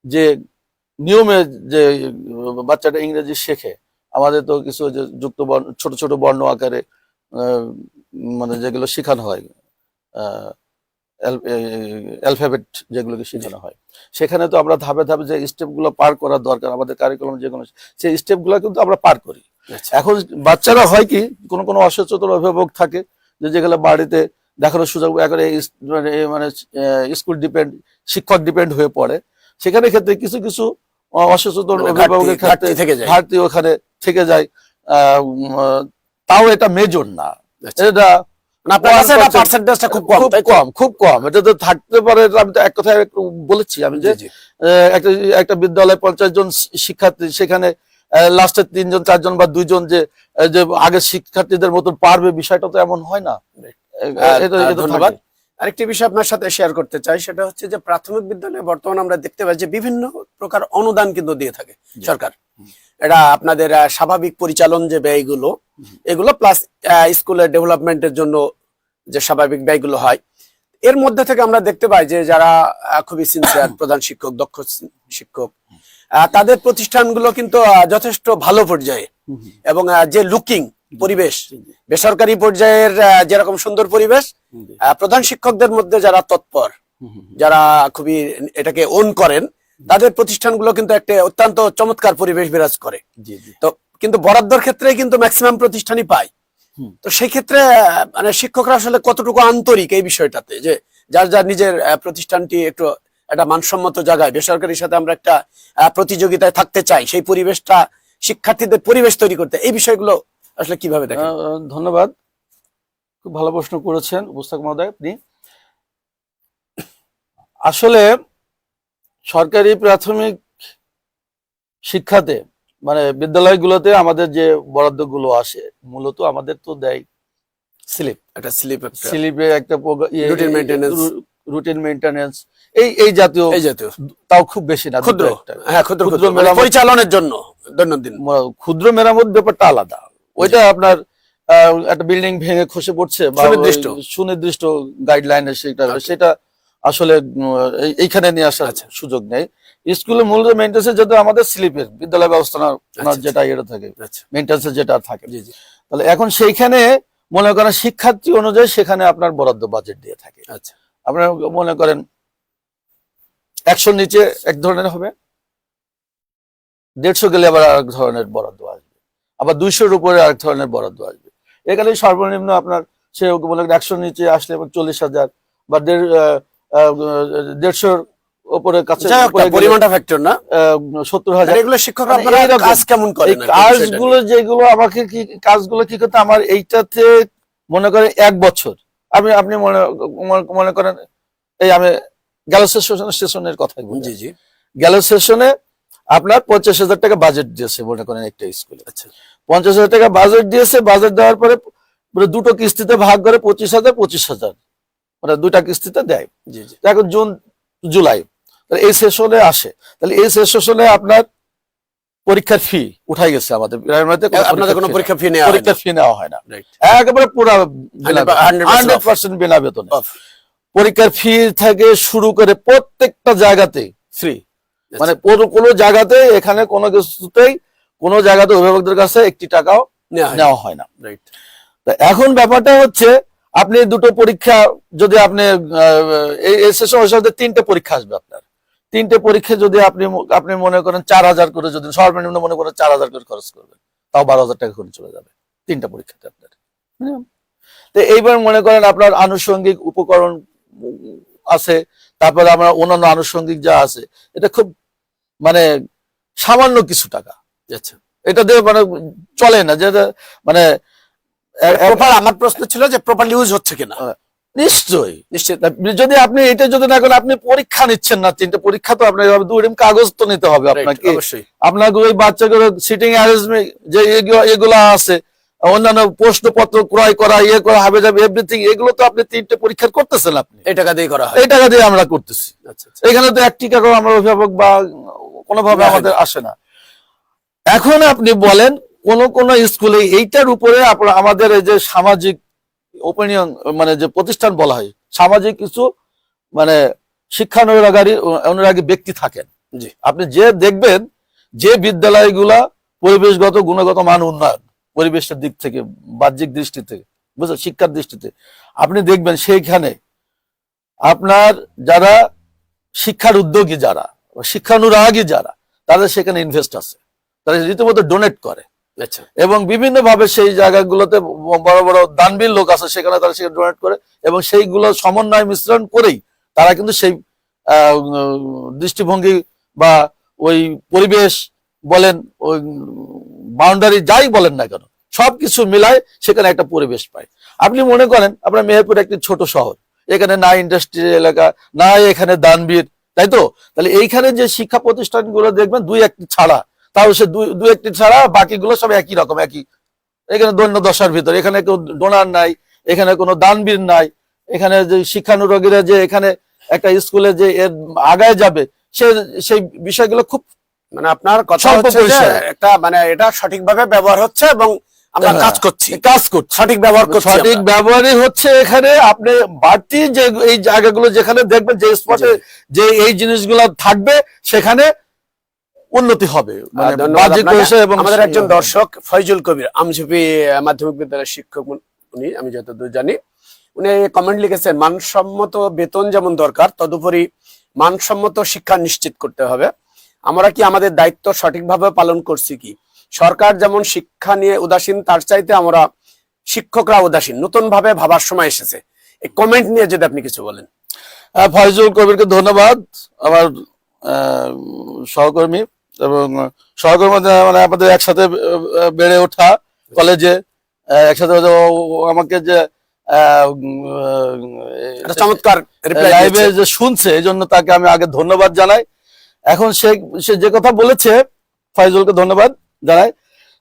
যে নিয়মে যে বাচ্চাটা ইংরেজি শেখে, আমাদের তো কিছু যে যুক্ত বর্ণ, ছোট ছোট বর্ণ আকারে মানে যেগুলো শেখানো হয়, অ্যালফাবেট যেগুলোকে শেখানো হয়, সেখানে তো আমরা ধাপে ধাপে যে স্টেপগুলো পার করার দরকার আমাদের কারিকুলাম যেগুলো, সেই স্টেপগুলো কিন্তু আমরা পার করি। এখন বাচ্চারা হয় কি, কোনো অসচেতন অভিভাবক থাকে যে যেগুলো বাড়িতে দেখানোর সুযোগ মানে স্কুল ডিপেন্ড, শিক্ষক ডিপেন্ড হয়ে পড়ে, সেখানে ক্ষেত্রে কিছু কিছু অসচেতন অভিভাবকের ক্ষেত্রে ঘাটতি ওখানে থেকে যায়। তাও এটা মেজর না, এটা খুব কম, এটা তো থাকতে পারে। আমি তো এক কথায় বলেছি আমি যে একটা বিদ্যালয়ে 50 জন শিক্ষার্থী, সেখানে লাস্টের 3 জন 4 জন বা 2 জন যে আগের শিক্ষার্থীদের মতন পারবে, বিষয়টা তো এমন হয় না। ধন্যবাদ। আরেকটি বিষয় আপনার সাথে শেয়ার করতে চাই, সেটা হচ্ছে যে প্রাথমিক বিদ্যালয়ে বর্তমানে আমরা দেখতে পাই যে বিভিন্ন প্রকার অনুদান কিন্তু দিয়ে থাকে সরকার। এটা আপনাদের স্বাভাবিক পরিচালন যে ব্যয়গুলো, এগুলো প্লাস স্কুলের ডেভেলপমেন্টের জন্য যে স্বাভাবিক ব্যয়গুলো হয়, এর মধ্যে থেকে আমরা দেখতে পাই যে যারা খুবই সিনসিয়ার প্রধান শিক্ষক, দক্ষ শিক্ষক, তাদের প্রতিষ্ঠানগুলো কিন্তু যথেষ্ট ভালো পর্যায়ে, এবং যে লুকিং পরিবেশ, বেসরকারি পর্যায়ের যেরকম সুন্দর পরিবেশ, প্রধান শিক্ষকদের মধ্যে যারা তৎপর, যারা খুবই এটাকে ওন করেন, তাদের প্রতিষ্ঠানগুলো কিন্তু একটা অত্যন্ত চমৎকার পরিবেশ বিরাজ করে। জি জি। তো কিন্তু বরাদ্দর ক্ষেত্রে কিন্তু ম্যাক্সিমাম প্রতিষ্ঠানই পায়। হুম। তো সেই ক্ষেত্রে মানে শিক্ষকরা আসলে কতটুকু আন্তরিক এই বিষয়টাতে, যে যার যার নিজের প্রতিষ্ঠানটি একটু একটা মানসম্মত জায়গায়, বেসরকারির সাথে আমরা একটা প্রতিযোগিতায় থাকতে চাই, সেই পরিবেশটা শিক্ষার্থীদের পরিবেশ তৈরি করতে, এই বিষয়গুলো আসলে কিভাবে দেখেন? ধন্যবাদ, খুব ভালো প্রশ্ন করেছেন উপস্থাপক মহোদয় আপনি। আসলে সরকারি প্রাথমিক শিক্ষাতে মানে বিদ্যালয়গুলোতে আমাদের যে বরাদ্দগুলো আসে মূলত আমাদের তো দেয় স্লিপ, একটা স্লিপ, স্লিপে একটা রুটিন মেইনটেনেন্স, রুটিন মেইনটেনেন্স, এই জাতীয়, এই জাতীয়, তাও খুব বেশি না, ক্ষুদ্র, হ্যাঁ ক্ষুদ্র ক্ষুদ্র ক্ষুদ্র মেরামত, পরিচালনের জন্য দৈনন্দিন ক্ষুদ্র মেরামত ব্যাপারটা আলাদা। ওইটা আপনার একটা বিল্ডিং ভেঙে খসে পড়ছে বা সুনির্দিষ্ট গাইডলাইনে সেটা আসলে এইখানে নিয়ে আসার সুযোগ নেই। স্কুলের মূল মেইনটেন্স যদি আমাদের স্লিপের বিদ্যালয় ব্যবস্থাপনা যেটা এটা থাকে, মেইনটেন্স যেটা থাকে, তাহলে এখন সেইখানে মনে করেন শিক্ষার্থী অনুযায়ী সেখানে আপনার বরাদ্দ বাজেট দিয়ে থাকে। আচ্ছা, আপনার মনে করেন 100 নিচে এক ধরনের হবে, 150 গেলে আবার আরেক ধরনের বরাদ্দ আসবে, আবার 200-র উপরে আরেক ধরনের বরাদ্দ আসবে। এখানে সর্বনিম্ন আপনার সে মনে করেন 100 নিচে আসলে 40,000 বা 150-র উপরে কাছে পরিমাণটা ফ্যাক্টর না, 70,000। এগুলো শিক্ষকরা আপনারা কাজ কেমন করেন? কাজগুলো যেগুলো আমাকে কাজগুলো কি করতে আমার এইটাতে মনে করেন 1 বছর আপনি মনে করেন এই আমি গেল সেশনের কথাই বলি। জি জি, গেল সেশনে আপনার 50,000 টাকা বাজেট দিয়েছে মনে করেন একটা স্কুলে। আচ্ছা, 50,000 টাকা বাজেট দিয়েছে, বাজেট দেওয়ার পরে দুটো কিস্তিতে ভাগ করে 25,000 মানে দুইটা কিস্তিতে দেয়। জি জি, এখন জুন জুলাই তাহলে এই সেশনে আসে, তাহলে এই সেশনে আপনার পরীক্ষার ফি উঠাই গেছে আমাদের আপনাদের কোনো পরীক্ষা ফি নেওয়া হয় না, একেবারে পুরো 100% বিনা বেতনে। পরীক্ষার ফি থেকে শুরু করে প্রত্যেকটা জায়গাতে ফ্রি, মানে কোনো জায়গাতে এখানে কোনো কিছুতেই কোনো জায়গাতে অভিভাবকদের কাছে 1 টাকাও নেওয়া হয় না। এখন ব্যাপারটা হচ্ছে আপনি দুটো পরীক্ষা যদি আপনি এই সেশন হিসাবে 3টে পরীক্ষা আসবে আপনার, 3টে পরীক্ষা যদি আপনি মনে করেন 4,000 করে, যদি সর্বনিম্ন মনে করেন 4,000 করে খরচ করবেন, তাও 12,000 টাকা করে চলে যাবে 3টা পরীক্ষাতে আপনার। তো এইবার মনে করেন আপনার আনুষঙ্গিক উপকরণ আছে, তারপরে আমরা অন্যান্য আনুষঙ্গিক যা আছে, এটা খুব মানে সামান্য কিছু টাকা। আচ্ছা, এটা দিয়ে মানে চলে না, যে মানে আমার প্রশ্ন ছিল যে প্রপারলি ইউজ হচ্ছে কিনা। নিশ্চয়ই নিশ্চয়ই, যদি আপনি এটা যদি না করেন, আপনি পরীক্ষা নিচ্ছেন না, 3টে পরীক্ষা তো আপনার 2 কাগজ তো নিতে হবে আপনাকে, আপনাকে ওই বাচ্চাগুলো সিটিং অ্যারেঞ্জমেন্ট যে এগুলো আছে, অন্যান্য প্রশ্নপত্র ক্রয় করা, ইয়ে করা, হাবে যাবে এভরিথিং, এগুলো তো আপনি 3টে পরীক্ষা করতেছেন, আপনি এই টাকা দিয়ে করা হয়, এই টাকা দিয়ে আমরা করতেছি। এখানে তো 1 টাকাও আমরা অভিভাবক বা কোনোভাবে আমাদের আসে না। এখন আপনি বলেন কোন স্কুলে এইটার উপরে আমাদের এই যে সামাজিক ওপিনিয়ন মানে যে প্রতিষ্ঠান বলা হয়, সামাজিক কিছু মানে শিক্ষা অনুরাগী ব্যক্তি থাকেন। জি, আপনি যে দেখবেন যে বিদ্যালয়গুলা পরিবেশগত গুণগত মান উন্নয়ন, পরিবেশের দিক থেকে, বাহ্যিক দৃষ্টি থেকে, বুঝলেন, শিক্ষার দৃষ্টিতে আপনি দেখবেন সেইখানে আপনার যারা শিক্ষার উদ্যোগী, যারা শিক্ষানুরাগী যারা, তাদের সেখানে ইনভেস্ট আছে, তারা রীতিমতো ডোনেট করে। আচ্ছা, এবং বিভিন্ন ভাবে সেই জায়গাগুলোতে বড় বড় দানবীর লোক আছে, সেখানে তারা সেখানে ডোনেট করে, এবং সেইগুলো সমন্বয় মিশ্রণ করেই তারা কিন্তু সেই দৃষ্টিভঙ্গি বা ওই পরিবেশ বলেন, ওই বাউন্ডারি যাই বলেন না কেন, সবকিছু মিলায় সেখানে একটা পরিবেশ পায়। আপনি মনে করেন আপনার মেহেরপুর একটি ছোট শহর, এখানে না ইন্ডাস্ট্রিয়াল এলাকা, না এখানে দানবীর, তাই তো? তাহলে এইখানে যে শিক্ষা প্রতিষ্ঠানগুলো দেখবেন 2-1টি ছাড়া, তাও সে 2-1টি ছাড়া বাকিগুলো সব একই রকম, একই এখানে দৈন্য দশার ভিতরে, এখানে কেউ ডোনার নাই, এখানে কোনো দানবীর নাই, এখানে যে শিক্ষানুরাগীরা যে এখানে একটা স্কুলে যে এর আগায় যাবে, সেই বিষয়গুলো খুব মানে আপনার কথা হচ্ছে যে একটা মানে এটা সঠিকভাবে ব্যবহার হচ্ছে এবং আমরা কাজ করছি, সঠিক ব্যবহার করছি, সঠিক ব্যবহারই হচ্ছে। এখানে আপনি বাড়তি যে এই জায়গাগুলো যেখানে দেখবেন, যে স্পটে যে এই জিনিসগুলো থাকবে, সেখানে উন্নতি হবে। আমাদের একজন দর্শক ফয়জুল কবির, আমঝুপি মাধ্যমিক বিদ্যালয়ের শিক্ষক উনি, আমি যতদূর জানি, উনি কমেন্ট লিখেছেন, মানসম্মত বেতন যেমন দরকার, তদুপরি মানসম্মত শিক্ষা নিশ্চিত করতে হবে। আমরা কি আমাদের দায়িত্ব সঠিকভাবে পালন করছি কি? সরকার যেমন শিক্ষা নিয়ে উদাসীন, তার চাইতে আমরা শিক্ষকরা উদাসীন, নতুন ভাবে ভাবার সময় এসেছে। এই কমেন্ট নিয়ে যদি আপনি কিছু বলেন। ফয়জুল কবিরকে ধন্যবাদ, আমার সহকর্মী এবং সহকর্মী মানে আমাদের একসাথে বেড়ে ওঠা কলেজে একসাথে আমাকে যে চমৎকার লাইভে যে শুনছে, এই জন্য তাকে আমি আগে ধন্যবাদ জানাই। এখন সে যে কথা বলেছে, ফয়জুলকে ধন্যবাদ জানাই,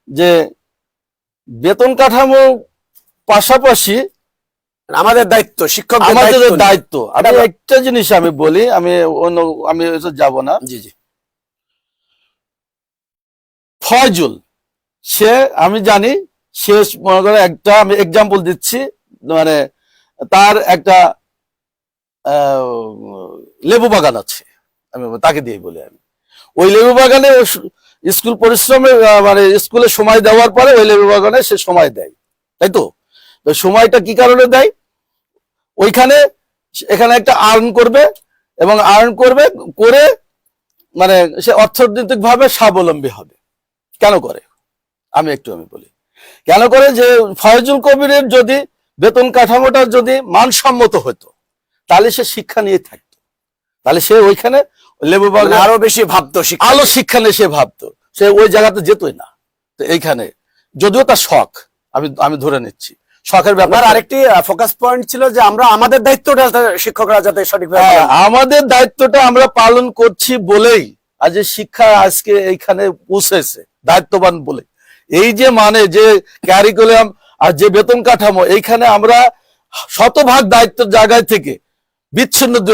যে বেতন কাঠামো পাশাপাশি আমাদের দায়িত্ব, শিক্ষক আমাদের দায়িত্ব। আমি একটা জিনিস আমি বলি, আমি যাব না। জি জি। ফয়জুল, সে, আমি জানি, সে মনে করে একটা, আমি এক্সাম্পল দিচ্ছি, মানে তার একটা লেবু বাগান আছে, আমি তাকে দিয়ে বলি, আমি ওই লেবু বাগানে স্কুল পরিশ্রমে মানে স্কুলে সময় দেওয়ার পরে ওই লেবু বাগানে সে সময় দেয়, তাই তো? সময়টা কি কারণে দেয়? ওইখানে এখানে একটা আর্ন করবে, এবং আর্ন করবে করে মানে সে অর্থনৈতিক ভাবে স্বাবলম্বী হবে। কেন করে? আমি বলি কেন করে। যে ফয়জুল কবিরের যদি বেতন কাঠামোটা যদি মানসম্মত হতো, তাহলে সে শিক্ষা নিয়ে থাকতো, তাহলে সে ওইখানে লেবু বাগানে আরো বেশি ভাবতো, আলো শিক্ষা নিয়ে সে ভাবতো, সে ওই জায়গাতে যেতই না। তো এইখানে যদিও তার শখ, আমি ধরে নিচ্ছি শখের ব্যাপার। আরেকটি ফোকাস পয়েন্ট ছিল যে আমরা আমাদের দায়িত্বটা শিক্ষকরা যাতে সঠিকভাবে, আমাদের দায়িত্বটা আমরা পালন করছি বলেই আজ শিক্ষা আজকে এইখানে পৌঁছেছে, দায়িত্ববান বলে। এই যে মানে যে ক্যারিকুলাম আর যে বেতন কাঠামো, এইখানে আমরা শতভাগ দায়িত্বের জায়গায় থেকে বিচ্ছিন্ন দু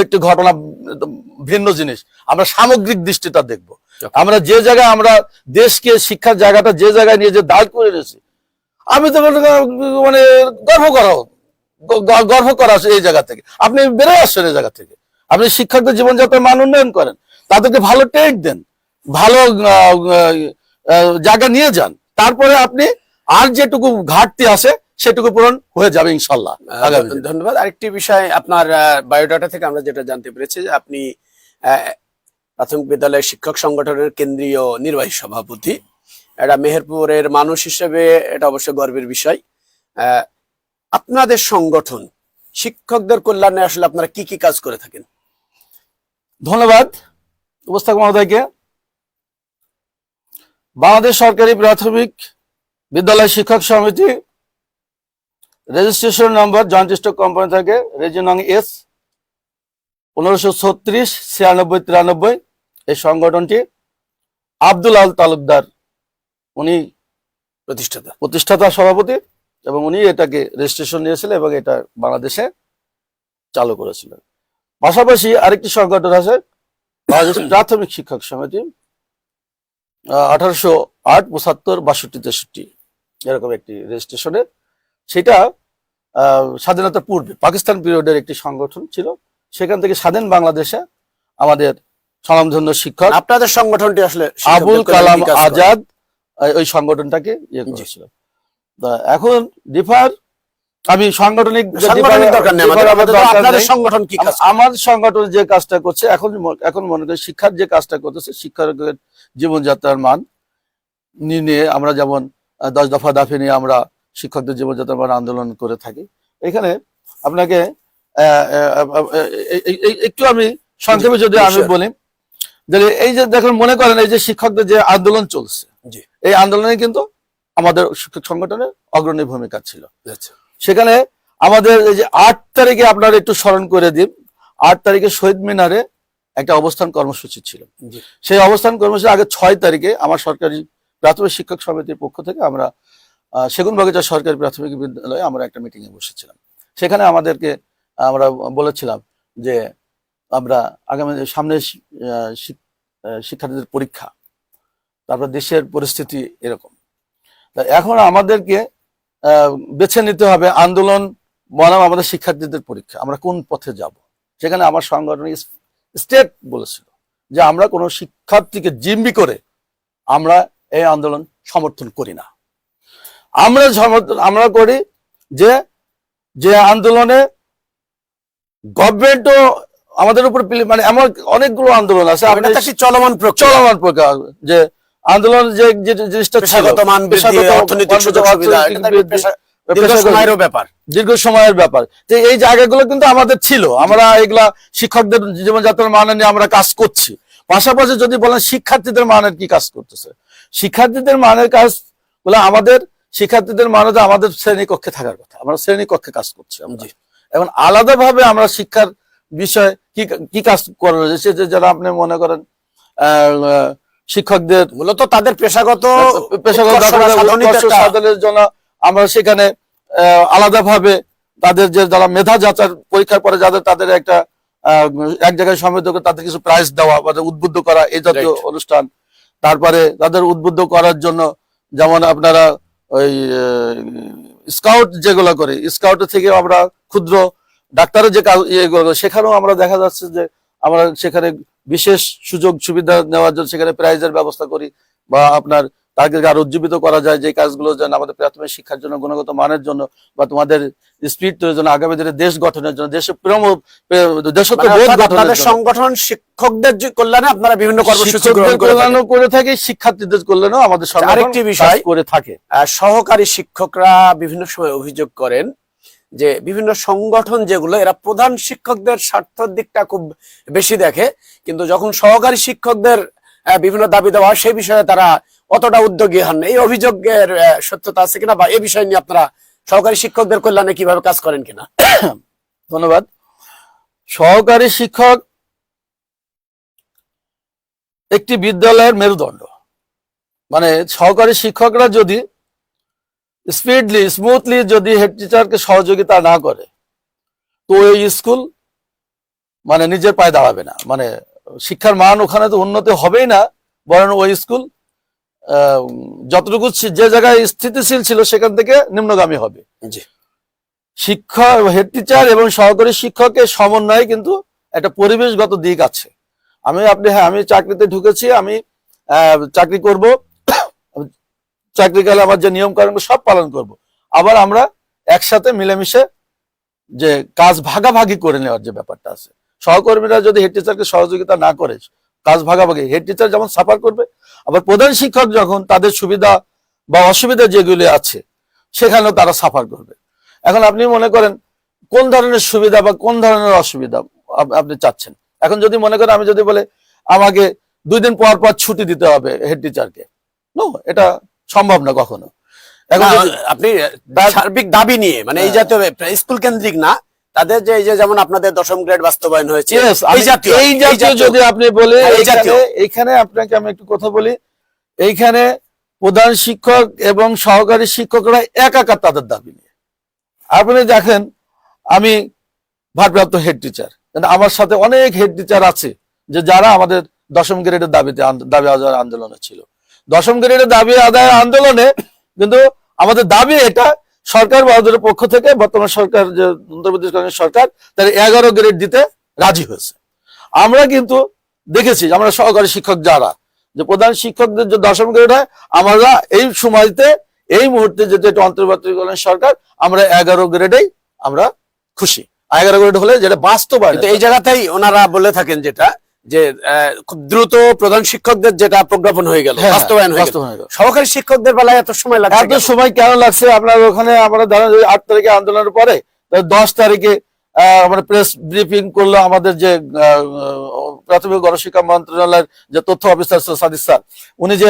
একটি ঘটনা, ভিন্ন জিনিস আমরা সামগ্রিক দৃষ্টিটা দেখব। আমরা যে জায়গায় আমরা দেশকে, শিক্ষার জায়গাটা যে জায়গায় নিয়ে যে দাঁড় করে রয়েছি, আমি তো মানে গর্ব করা এই জায়গা থেকে। আপনি বেড়ে আসছেন এই জায়গা থেকে, আপনি শিক্ষকদের জীবনযাত্রার মান উন্নয়ন করেন, তাদেরকে ভালো ট্রেনিং দেন, ভালো জায়গা নিয়ে যান, তারপরে আপনি আর যেটুকু ঘাটতি আছে সেটুকু পূরণ হয়ে যাবে ইনশাল্লাহ। ধন্যবাদ। আরেকটি বিষয়, আপনার বায়োডাটা থেকে আমরা যেটা জানতে পেরেছি যে আপনি প্রাথমিক বিদ্যালয় শিক্ষক সংগঠনের কেন্দ্রীয় নির্বাহী সভাপতি। এটা মেহেরপুরের মানুষ হিসেবে এটা অবশ্যই গর্বের বিষয়। আপনাদের সংগঠন শিক্ষকদের কল্যাণে আসলে আপনারা কি কি কাজ করে থাকেন? ধন্যবাদ উপস্থাপক মহোদয়কে। বাংলাদেশ সরকারি প্রাথমিক বিদ্যালয় শিক্ষক সমিতি, registration number joint stock company থেকে, রেজি নং S 1536-96-93। এই সংগঠনটি আব্দুল আল তালুকদার, উনি প্রতিষ্ঠাতা সভাপতি, এবং উনি এটাকে রেজিস্ট্রেশন নিয়েছিলেন এবং এটা বাংলাদেশে চালু করেছিলেন। পাশাপাশি আরেকটি সংগঠন আছে, বাংলাদেশ প্রাথমিক শিক্ষক সমিতি, 1808-75-62-63 এরকম একটি রেজিস্ট্রেশনের। সেটা স্বাধীনতার পূর্বে পাকিস্তান পিরিয়ডের একটি সংগঠন ছিল। সেখান থেকে স্বাধীন বাংলাদেশে আমাদের স্বনামধন্য শিক্ষক আপনাদের সংগঠনটি আসলে আবুল কালাম আজাদ ওই সংগঠনটাকে ইয়ে করেছিল। এখন ডিফার, আমি সাংগঠনিক আমার সংগঠন যে কাজটা করছে, এখন মনে করি শিক্ষার যে কাজটা করতেছে, শিক্ষকের জীবনযাত্রার মান নিয়ে আমরা যেমন 10 দফা দাবি নিয়ে আমরা শিক্ষকদের জীবনযাত্রার মান আন্দোলন করে থাকি। এখানে আপনাকে একটু আমি সংক্ষেপে যদি আমি বলি, যে এই যে দেখুন, মনে করেন এই যে শিক্ষকদের যে আন্দোলন চলছে, এই আন্দোলনে কিন্তু আমাদের শিক্ষক সংগঠনের অগ্রণী ভূমিকা ছিল। সেখানে আমাদের এই যে 8 তারিখে আপনারা একটু স্মরণ করে দিন, 8 তারিখে শহীদ মিনারে একটা অবস্থান কর্মসূচি ছিল। সেই অবস্থান কর্মসূচি আগে 6 তারিখে আমার সরকারি প্রাথমিক শিক্ষক সমিতির পক্ষ থেকে আমরা সেগুনবাগিচা সরকারি প্রাথমিক বিদ্যালয়ে আমরা একটা মিটিং এ বসেছিলাম। সেখানে আমাদেরকে আমরা বলেছিলাম যে আমরা আগামী সামনে শিক্ষার্থীদের পরীক্ষা, তারপর দেশের পরিস্থিতি এরকম, এখন আমাদেরকে বেছে নিতে হবে আন্দোলন বনাম আমাদের শিক্ষার্থীদের পরীক্ষা, আমরা কোন পথে যাব। সেখানে আমার সংগঠন স্টেট বলেছিল যে আমরা কোনো শিক্ষার্থীকে জিম্মি করে আমরা এই আন্দোলন সমর্থন করি না। আমরা করি যে আন্দোলনে গভর্নমেন্টও আমাদের উপর মানে এমন অনেকগুলো আন্দোলন আছে, এটা তো একটি চলমান প্রক্রিয়া। চলমান প্রক্রিয়া, যে আন্দোলন যে জিনিসটা ছিল, পেশাগত মান বৃদ্ধি, অর্থনৈতিক সুযোগ সুবিধা, এটা তো দীর্ঘ সময়েরও ব্যাপার। দীর্ঘ সময়ের ব্যাপার। যে এই জায়গাগুলো কিন্তু আমাদের ছিল, আমরা এগুলা শিক্ষকদের জীবনযাত্রার মানে নিয়ে আমরা কাজ করছি। পাশাপাশি যদি বলেন শিক্ষার্থীদের মানের কি কাজ করতেছে, শিক্ষার্থীদের মানের কাজ গুলো আমাদের শিক্ষার্থীদের মানে তো আমাদের শ্রেণীকক্ষে থাকার কথা, আমরা শ্রেণীকক্ষে কাজ করছি আমরা। এখন আলাদাভাবে আমরা শিক্ষার বিষয়ে কি কি কাজ করানো যাচ্ছে, যে যারা আপনি মনে করেন শিক্ষকদের মূলত তাদের পেশাগত সাধনের জন্য আমরা সেখানে আলাদাভাবে তাদের যে যারা মেধা যাচার পরীক্ষার পরে যাদের তাদের একটা এক জায়গায় সমবেত করে তাদের কিছু প্রাইজ দেওয়া বা উদ্বুদ্ধ করা, এই জাতীয় অনুষ্ঠান। তারপরে তাদের উদ্বুদ্ধ করার জন্য যেমন আপনারা ওই স্কাউট যেগুলো করে, স্কাউট থেকে আমরা ক্ষুদ্র ডাক্তারের যে কাজ ইয়েগুলো, সেখানেও আমরা দেখা যাচ্ছে যে আমরা সেখানে বিশেষ সুযোগ সুবিধা নেওয়ার জন্য সেখানে প্রাইজের ব্যবস্থা করি, বা আপনার তাদেরকে আরো উজ্জীবিত করা যায় যে কাজগুলো যেন আমাদের প্রাথমিক শিক্ষার জন্য, গুণগত মানের জন্য, বা তোমাদের স্পিরিট তৈরির জন্য, আগামী দিনে দেশ গঠনের জন্য, দেশের প্রেম দেশত্ববোধ গঠনের জন্য সংগঠন শিক্ষকদের কল্যাণে আপনারা বিভিন্ন কর্মসূচি করে থাকি, শিক্ষার্থীদের কল্যাণেও আমাদের আরেকটি বিষয় করে থাকে। সহকারী শিক্ষকরা বিভিন্ন সময় অভিযোগ করেন যে বিভিন্ন সংগঠন যেগুলো, এরা প্রধান শিক্ষকদের স্বার্থের দিকটা খুব বেশি দেখে, কিন্তু যখন সহকারী শিক্ষকদের বিভিন্ন দাবি দেওয়া হয় সেই বিষয়ে তারা অতটা উদ্যোগী হন। এই অভিযোগের সত্যতা আছে কিনা, বা এই বিষয় নিয়ে আপনারা সহকারী শিক্ষকদের কল্যাণে কিভাবে কাজ করেন কিনা? ধন্যবাদ। সহকারী শিক্ষক একটি বিদ্যালয়ের মেরুদণ্ড। মানে সহকারী শিক্ষকরা যদি স্মুথলি যদি হেড টিচারকে সহযোগিতা না করে, তো এই স্কুল মানে নিজের পায়ে দাঁড়াবে না, মানে শিক্ষার মান ওখানে তো উন্নতি হবেই না, বরং ওই স্কুল যতটুকু যে জায়গায় স্থিতিশীল ছিল সেখান থেকে নিম্নগামী হবে। শিক্ষক, হেড টিচার এবং সহকারী শিক্ষকের সমন্বয়ে কিন্তু একটা পরিবেশগত দিক আছে। আমি চাকরিতে ঢুকেছি, আমি চাকরি করব, চাকরিকালে আমার যে নিয়ম কানুন সব পালন করব, আবার আমরা একসাথে মিলেমিশে যে কাজ ভাগাভাগি করে নেওয়ার যে ব্যাপারটা আছে। সহকর্মীরা যদি হেড টিচারকে সহযোগিতা না করে, কাজ ভাগাভাগি, হেড টিচার যেমন সাফার করবে, আবার প্রধান শিক্ষক যখন তাদের সুবিধা বা অসুবিধা যেগুলি আছে সেখানেও তারা সাফার করবে। এখন আপনি মনে করেন কোন ধরনের সুবিধা বা কোন ধরনের অসুবিধা আপনি চাচ্ছেন। এখন যদি মনে করেন আমি যদি বলে আমাকে 2 দিন পর পর ছুটি দিতে হবে হেড টিচারকে, এটা সম্ভব না কখনো। এখন আপনি সার্বিক দাবি নিয়ে, মানে এই জাতীয় স্কুল কেন্দ্রিক না, তাদের যে যেমন আপনাদের 10ম গ্রেড বাস্তবায়ন হয়েছে, এই জাতীয় যদি আপনি বলে, এইখানে আপনাকে আমি একটু কথা বলি, এইখানে প্রধান শিক্ষক এবং সহকারী শিক্ষকরা একাকার তাদের দাবি নিয়ে। আপনি দেখেন আমি ভারপ্রাপ্ত হেড টিচার, আমার সাথে অনেক হেড টিচার আছে যে যারা আমাদের 10ম গ্রেডের দাবি আদায় আন্দোলনে ছিল। 10ম গ্রেডের দাবি আদায় আন্দোলনে কিন্তু আমাদের দাবি এটা, সরকার বাহাদুরের পক্ষ থেকে বর্তমান সরকার যে অন্তর্বর্তীকালীন সরকার তার 11 গ্রেড দিতে রাজি হয়েছে। আমরা কিন্তু দেখেছি আমরা সহকারী শিক্ষক যারা, যে প্রধান শিক্ষকদের যে 10ম গ্রেড হয়, আমরা এই সময়তে এই মুহূর্তে যেটা অন্তর্বর্তীকালীন সরকার, আমরা 11 গ্রেডেই আমরা খুশি। 11 গ্রেড হলে যেটা বাস্তবায়ন। এই জায়গাতেই ওনারা বলে থাকেন যেটা, যে খুব দ্রুত প্রধান শিক্ষকদের যেটা প্রজ্ঞাপন হয়ে গেল, বাস্তবায়ন হয়ে গেল, সহকারী শিক্ষকদের বেলায় এত সময় লাগছে। এত সময় কেন লাগছে? আপনার ওখানে আমরা ধরেন 8 তারিখে আন্দোলনের পরে 10 তারিখে আমরা প্রেস ব্রিফিং করলো আমাদের যে প্রাথমিক গণশিক্ষা মন্ত্রণালয়ের যে তথ্য অফিসার সাদিক স্যার, উনি যে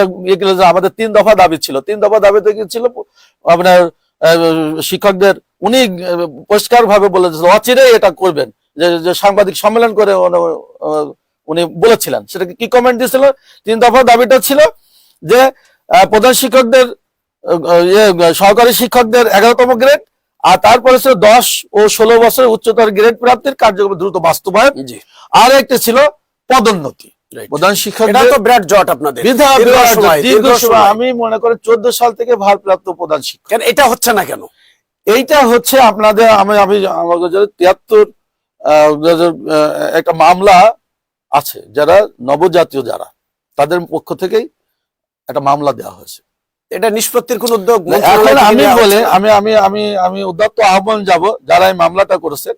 আমাদের 3 দফা দাবি ছিল, 3 দফা দাবিতে কি ছিল আপনার শিক্ষকদের, উনি পরিষ্কার ভাবে বলেছেন অচিরে এটা করবেন, যে সাংবাদিক সম্মেলন করে উনি বলেছিলেন। সেটাকে কি কমেন্ট দিয়েছিল? 3 দফা দাবিটা ছিল যে প্রধান শিক্ষকদের, সহকারী শিক্ষকদের 11তম গ্রেড, আর তারপরে ছিল 10 ও 16 বছরের উচ্চতর গ্রেড প্রাপ্তির কার্যক্রম দ্রুত বাস্তবায়ন, আর একটা ছিল পদোন্নতি। প্রধান শিক্ষক বিরাট জট আপনাদের, দীর্ঘ সময়, আমি মনে করি 14 সাল থেকে ভারপ্রাপ্ত প্রধান শিক্ষক। এটা হচ্ছে না কেন? এইটা হচ্ছে আপনাদের, আমি 73 একটা মামলা আছে, যারা নবজাতীয় যারা, তাদের পক্ষ থেকেই একটা মামলা দেওয়া হয়েছে। এটা নিষ্পত্তির কোন উদ্যোগ এখন আমি উদাত্ত আহ্বান যাব যারা এই মামলাটা করেছেন,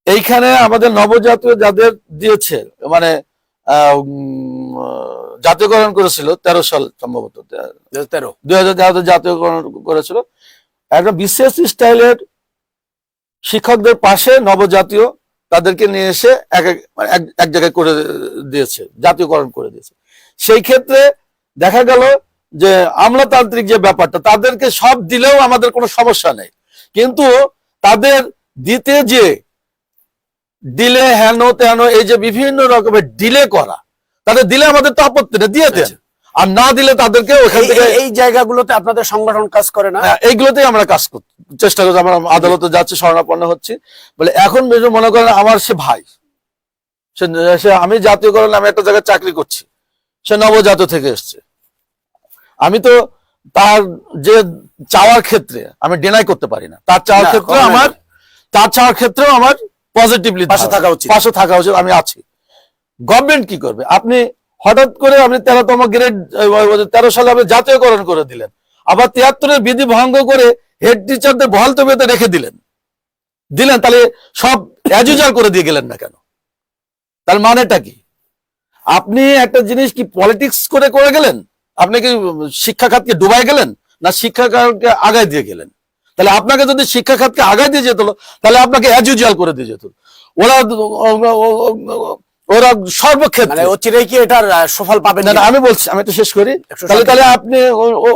এইখানে আমাদের নবজাতীয় যাদের দিয়েছে মানে জাতীয়করণ করেছিল 13 সাল সম্ভবত 13 জাতীয়করণ করেছিল, একটা বিশেষ স্টাইলের শিক্ষকদের পাশে নবজাতীয় তাদেরকে নিয়ে এসে এক জায়গায় করে দিয়েছে, জাতীয়করণ করে দিয়েছে। সেই ক্ষেত্রে দেখা গেল যে আমলাতান্ত্রিক যে ব্যাপারটা, তাদেরকে সব দিলেও আমাদের কোনো সমস্যা নেই, কিন্তু তাদের দিতে যে ডিলে হেন তেন এই যে বিভিন্ন রকমের ডিলে করা, তাদের দিলে আমাদের তো আপত্তি নেই, দিয়ে দেন, আর না দিলে তাদেরকে ওখান থেকে এই জায়গাগুলোতে আপনাদের সংগঠন কাজ করে না? এইগুলোতেই আমরা কাজ করতে চেষ্টা করছি, আমরা আদালতে যাচ্ছি, শরণাপন্ন হচ্ছি। বলে এখন মনে করেন আমার সে ভাই, সে আমি জাতীয়করণ আমি একটা জায়গায় চাকরি করছি, সে নবজাতীয় থেকে এসছে, আমি তো তার যে চাওয়ার ক্ষেত্রে আমি ডিনাই করতে পারি না, তার চাওয়ার ক্ষেত্রেও আমার পজিটিভলি পাশে থাকা উচিত, আমি আছি। গভর্নমেন্ট কি করবে? আপনি হঠাৎ করে আপনি 13তম গ্রেড 13 সালে আপনি জাতীয়করণ করে দিলেন, আবার 73-এর বিধি ভঙ্গ করে হেড টিচারদের বহাল তবিয়তে রেখে দিলেন, তাহলে সব অ্যাজুজাল করে দিয়ে গেলেন না কেন? তার মানেটা কি? আপনি একটা জিনিস কি পলিটিক্স করে গেলেন? আপনি কি শিক্ষা খাতকে ডুবাই গেলেন, না শিক্ষা খাতকে আগায় দিয়ে গেলেন? তাহলে আপনাকে যদি শিক্ষা খাতকে আগায় দিয়ে যেত, তাহলে আপনাকে অ্যাজুজাল করে দিয়ে যেত। ওরা সর্বক্ষেত্রে অচিরেই কি এটার সফল পাবেন না? আমি বলছি, আমি তো শেষ করি। তাহলে আপনি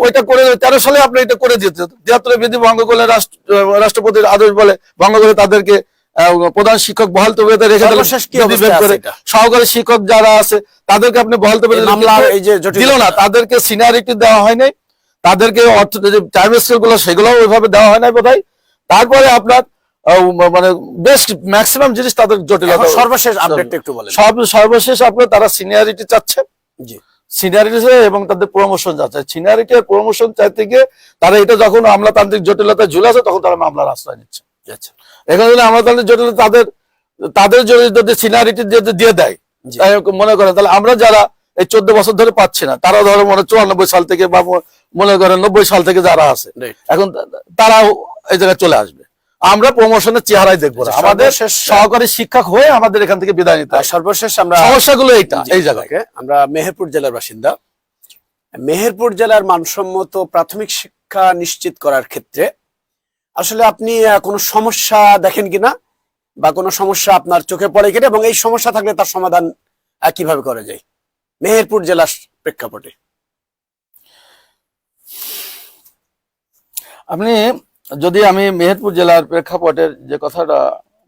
ওইটা করে 13 সালে আপনি এটা করে দিতে, 73 বিধি ভঙ্গ করলে রাষ্ট্রপতির আদেশ বলে ভঙ্গ করে তাদেরকে প্রধান শিক্ষক বহাল তবিয়তে রেখে দিলেন। সহকারী শিক্ষক যারা আছে তাদেরকে আপনি বহাল তবিয়তে দিল না, তাদেরকে সিনিয়রিটি দেওয়া হয় নাই, তাদেরকে অর্থ যে টাইম স্কেল গুলো সেগুলো ওইভাবে দেওয়া হয় নাই বোধহয়। তারপরে আপনার মানে বেস্ট ম্যাক্সিমাম জিনিস তাদের জটিলতা। সর্বশেষ আপডেট একটু বলেন। সর্বশেষ আপনার তারা সিনিয়রিটি চাচ্ছে, সিনিয়রিটি এবং তাদের প্রমোশন যাচ্ছে। সিনিয়রিটি আর প্রমোশন চাইতে গিয়ে তারা এটা যখন আমলাতান্ত্রিক জটিলতা ঝুলে আছে তখন তারা মামলার আশ্রয় নিচ্ছে। এখন যদি আমলাতান্ত্রিক জটিলতা তাদের যদি সিনিয়রিটি দিয়ে দেয়, মনে করেন তাহলে আমরা যারা এই 14 বছর ধরে পাচ্ছি না, তারা ধরো 94 সাল থেকে বা মনে করেন 90 সাল থেকে যারা আছে এখন তারাও এই জায়গায় চলে আসবে। আমরা প্রমোশনের চেহারাই দেখবো না, আমাদের সহকারী শিক্ষক হয়ে আমাদের এখান থেকে বিদায় নিতে। সর্বশেষ আমরা সমস্যাগুলো এই জায়গায়। আমরা মেহেরপুর জেলার বাসিন্দা, মেহেরপুর জেলার মানসম্মত প্রাথমিক শিক্ষা নিশ্চিত করার ক্ষেত্রে আসলে আপনি কোনো সমস্যা দেখেন কিনা, বা কোনো সমস্যা আপনার চোখে পড়ে কিনা, এবং এই সমস্যা থাকলে তার সমাধান কিভাবে করা যায় মেহেরপুর জেলার প্রেক্ষাপটে? আপনি যদি আমি মেহেরপুর জেলার প্রেক্ষাপটের যে কথাটা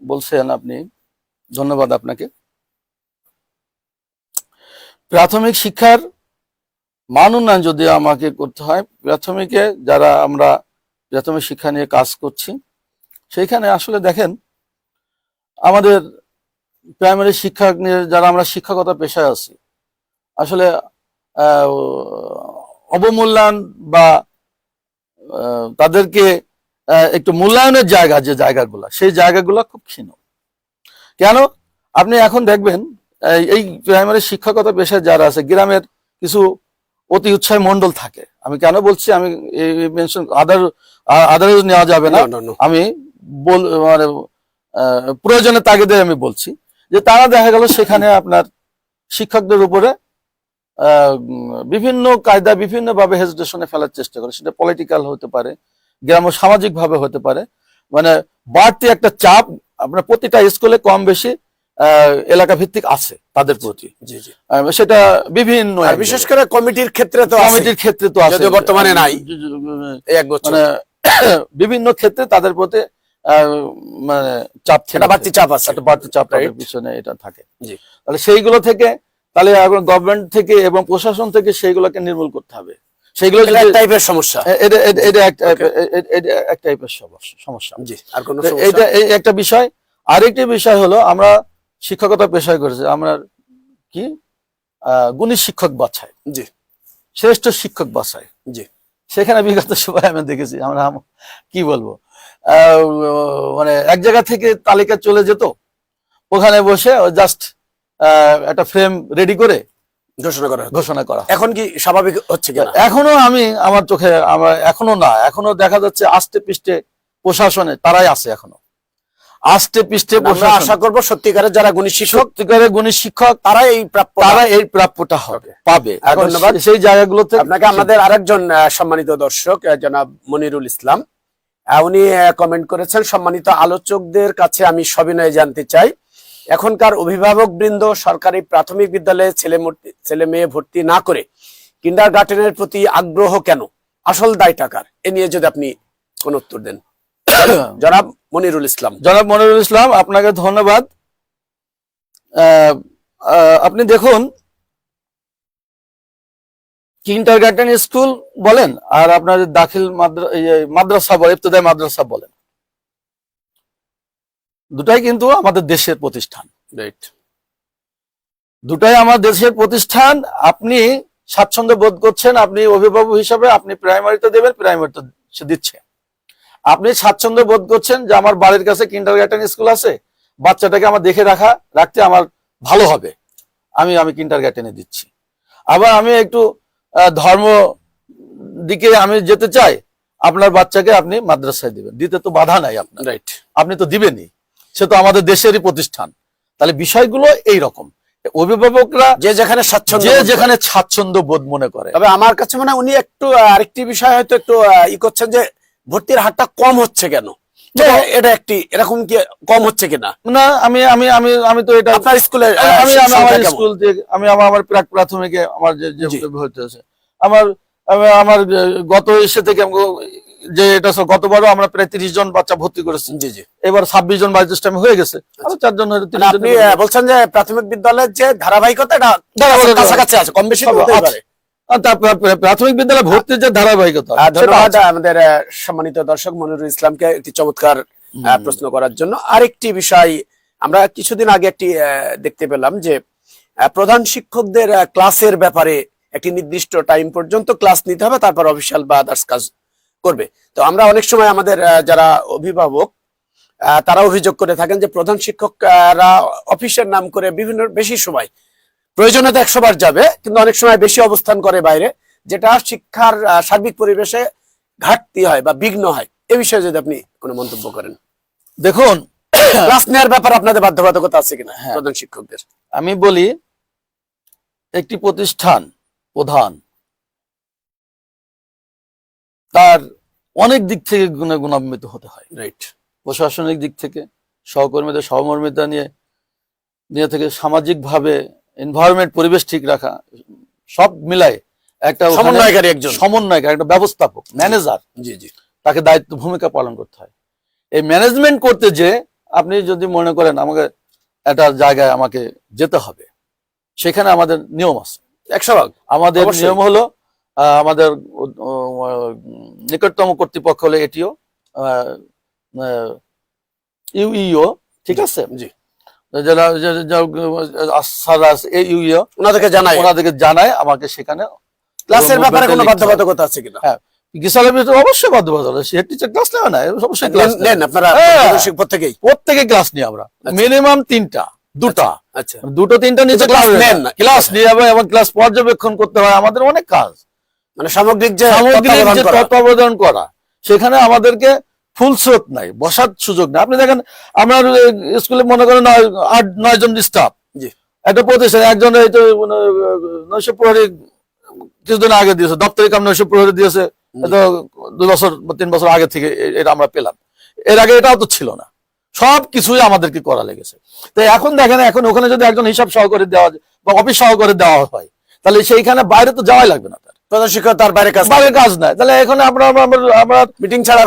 বলছেন, আপনি ধন্যবাদ আপনাকে। প্রাথমিক শিক্ষার মান উন্নয়ন যদি আমাকে করতে হয়, প্রাথমিকে যারা আমরা প্রাথমিক শিক্ষা নিয়ে কাজ করছি সেইখানে আসলে দেখেন আমাদের প্রাইমারি শিক্ষা নিয়ে যারা আমরা শিক্ষকতা পেশায় আছি, আসলে অবমূল্যায়ন বা তাদেরকে একটু মূল্যায়নের জায়গা, যে জায়গাগুলো সেই জায়গাগুলো খুব ক্ষীণ। কেন? আপনি এখন দেখবেন এই প্রাইমারি শিক্ষকতা পেশায় যারা আছে, গ্রামের কিছু অতি উৎসাহী মন্ডল থাকে। আমি কেন বলছি, আমি মেনশন আদার নেওয়া যাবে না, আমি মানে প্রয়োজনের তাগিদে আমি বলছি যে তারা দেখা গেল সেখানে আপনার শিক্ষকদের উপরে বিভিন্ন কায়দা বিভিন্ন ভাবে হেজিটেশনে ফেলার চেষ্টা করে। সেটা পলিটিক্যাল হতে পারে, গ্রাম সামাজিক ভাবে হতে পারে, মানে বাড়তি একটা চাপ আপনার প্রতিটা স্কুলে কম বেশি এলাকা ভিত্তিক আছে তাদের প্রতি। সেটা বিভিন্ন, বিশেষ করে কমিটির ক্ষেত্রে তো আছে, বর্তমানে নাই, মানে বিভিন্ন ক্ষেত্রে তাদের প্রতি মানে চাপ, বাড়তি চাপ আছে, একটা বাড়তি চাপ পিছনে এটা থাকে। তাহলে সেইগুলো থেকে তাহলে এখন গভর্নমেন্ট থেকে এবং প্রশাসন থেকে সেইগুলোকে নির্মূল করতে হবে। সেইগুলো টাইপের সমস্যা, এটা এক টাইপের সমস্যা। আর কোন এটা একটা বিষয়। আরেকটি বিষয় হলো আমরা শিক্ষকতা পেশায় করেছি, আমরা কি গুণী শিক্ষক বাছাই, শ্রেষ্ঠ শিক্ষক বাছাই। সেখানে বিগত সময় আমি দেখেছি, আমরা কি বলবো, মানে এক জায়গা থেকে তালিকা চলে যেত, ওখানে বসে জাস্ট একটা ফ্রেম রেডি করে ঘোষণা করা। এখন কি স্বাভাবিক হচ্ছে কিনা? এখনো আমি আমার চোখে এখনো দেখা যাচ্ছে আস্তে পৃষ্ঠে প্রশাসনে তারাই আছে এখনো। আষ্টে পৃষ্ঠে আমরা প্রশাসন, আশা করব সত্যিকারের যারা গুণী শিক্ষক সত্যিকারের গুণী শিক্ষক তারা এই প্রাপ্য তারা এই প্রাপ্যটা পাবে। ধন্যবাদ। সেই জায়গাগুলোতে আপনাকে আমাদের আরেকজন সম্মানিত দর্শক জনাব মনিরুল ইসলাম উনি কমেন্ট করেছেন, সম্মানিত আলোচকদের কাছে আমি সবিনয়ে জানতে চাই, এখনকার অভিভাবক বৃন্দ সরকারি প্রাথমিক বিদ্যালয়ে ছেলে মেয়ে ভর্তি না করে কিন্ডারগার্টেনের প্রতি আগ্রহ কেন? আসল দায়টা কার? এ নিয়ে যদি আপনি কোন উত্তর দেন। জনাব মনিরুল ইসলাম। জনাব মনিরুল ইসলাম, আপনাকে ধন্যবাদ। আপনি দেখুন, কিন্ডারগার্টেন স্কুল বলেন আর আপনার দাখিল মাদ্রাসা বলেন, ইবতদায়ী মাদ্রাসা বলেন, দুটাই কিন্তু আমাদের দেশের প্রতিষ্ঠান। রাইট। দুটাই আমার দেশের প্রতিষ্ঠান। আপনি স্বাচ্ছন্দ্য বোধ করছেন, আপনি অভিভাবক হিসাবে আপনি প্রাইমারিতে দেবেন, প্রাইমারিতে সে দিচ্ছে। আপনি স্বাচ্ছন্দ্য বোধ করছেন যে আমার বাড়ির কাছে কিন্ডারগার্টেন স্কুল আছে, বাচ্চাটাকে আমার দেখে রাখতে আমার ভালো হবে, আমি কিন্ডারগার্টেনে দিচ্ছি। আবার আমি একটু ধর্ম দিকে আমি যেতে চাই, আপনার বাচ্চাকে আপনি মাদ্রাসায় দিবেন, দিতে তো বাধা নাই আপনার, রাইট, আপনি তো দিবেনই, সে তো আমাদের দেশেরই প্রতিষ্ঠান। তাহলে বিষয়গুলো এইরকম, অভিভাবকরা যে যেখানে স্বাচ্ছন্দ্য বোধ মনে করে। তবে আমার কাছে মনে হয় উনি একটু আরেকটি বিষয় হয়তো একটু করছেন যে ভর্তির হারটা কম হচ্ছে কেন, এটা একটি এরকম কি কম হচ্ছে কিনা? না, আমি আমি আমি আমি তো এটা আপনার স্কুলে আমি আমার স্কুল থেকে আমি আমার প্রাথমিকে আমার যে ভর্তি হয়েছে, আমার আমার গত এসে থেকে যে এটা গতবারও আমরা প্রায় 30 জন বাচ্চা ভর্তি করেছি। জি জি, এবার 26 জন বাচ্চা টাইম হয়ে গেছে, আরো 4 জন হয়তো। আপনি বলছেন যে প্রাথমিক বিদ্যালয়ের যে ধারাবাহিকতা এটা কাছাকাছি আছে, কম বেশি হতে পারে। প্রাথমিক বিদ্যালয়ে ভর্তির যে ধারাবাহিকতা। ধন্যবাদ আমাদের সম্মানিত দর্শক মনিরুল ইসলামকে একটি চমৎকার প্রশ্ন করার জন্য। আরেকটি বিষয় আমরা কিছুদিন আগে একটি দেখতে পেলাম যে প্রধান শিক্ষকদের ক্লাসের ব্যাপারে একটি নির্দিষ্ট টাইম পর্যন্ত ক্লাস নিতে হবে, তারপর অফিসিয়াল বা আদার্স কাজ করবে। তো আমরা অনেক সময় আমাদের যারা অভিভাবক তারা অভিযোগ করে থাকেন যে প্রধান শিক্ষকরা অফিসের নাম করে বিভিন্ন বেশি সময়, প্রয়োজনে তো 100 বার যাবে, কিন্তু অনেক সময় বেশি অবস্থান করে বাইরে, যেটা শিক্ষার সার্বিক পরিবেশে ঘাটতি হয় বা বিঘ্ন হয়। এ বিষয়ে যদি আপনি কোনো মন্তব্য করেন। দেখুন, ক্লাস নেওয়ার ব্যাপারে আপনাদের বাধ্যবাধকতা আছে কিনা প্রধান শিক্ষকদের? আমি বলি, একটি প্রতিষ্ঠান প্রধান তার অনেক দিক থেকে গুণান্বিত হতে হয়। রাইট। প্রশাসনিক দিক থেকে, সহকর্মীদের সহমর্মিতা নিয়ে থেকে, সামাজিক ভাবে এনভায়রনমেন্ট পরিবেশ ঠিক রাখা, সব মিলায় একটা সমন্বয়কারী, একটা ব্যবস্থাপক, ম্যানেজার, জি জি, তাকে দায়িত্ব ভূমিকা পালন করতে হয়। এই ম্যানেজমেন্ট করতে যে আপনি যদি মনে করেন আমাকে একটা জায়গায় আমাকে যেতে হবে, সেখানে আমাদের নিয়ম আছে 100 আমাদের নিয়ম হলো, আমাদের নিকটতম কর্তৃপক্ষ হলো এটিও ইউইও, ঠিক আছে, জি, ওনাদেরকে জানায় আমাকে সেখানে ক্লাসের ব্যাপারে কোনো বাধ্যবাধকতা আছে কিনা? হ্যাঁ, অবশ্যই বাধ্যবাধকতা, হেড টিচার ক্লাস নেওয়া না, অবশ্যই ক্লাস নেন আপনারা প্রত্যেকে ক্লাস নিই আমরা, মিনিমাম 2টা, আচ্ছা 2-3টা নিচে ক্লাস নেন না, ক্লাস নিয়ে যাবে এবং ক্লাস পর্যবেক্ষণ করতে হয়। আমাদের অনেক কাজ, মানে সামগ্রিক যে তত্ত্বাবধান করা, সেখানে আমাদেরকে ফুল স্রোত নাই, বসার সুযোগ নাই। আপনি দেখেন আমার স্কুলে মনে করেন 8-9 জন স্টাফ, একটা প্রতিষ্ঠান, একজন এই তো 900 প্রহরী কিছুদিন আগে দিয়েছে, দপ্তরি কাম 900 প্রহরী দিয়েছে, 2 বছর 3 বছর আগে থেকে এটা আমরা পেলাম। এর আগে এটাও তো ছিল না, সবকিছুই আমাদেরকে করা লেগেছে। তো এখন দেখেন, এখন ওখানে যদি একজন হিসাব সহকারী দেওয়া বা অফিস সহকারী দেওয়া হয়, তাহলে সেইখানে বাইরে তো যাওয়াই লাগবে না, প্রধান শিক্ষক তার বাইরে কাজ নাই। তাহলে এখানে আমরা মিটিং ছাড়া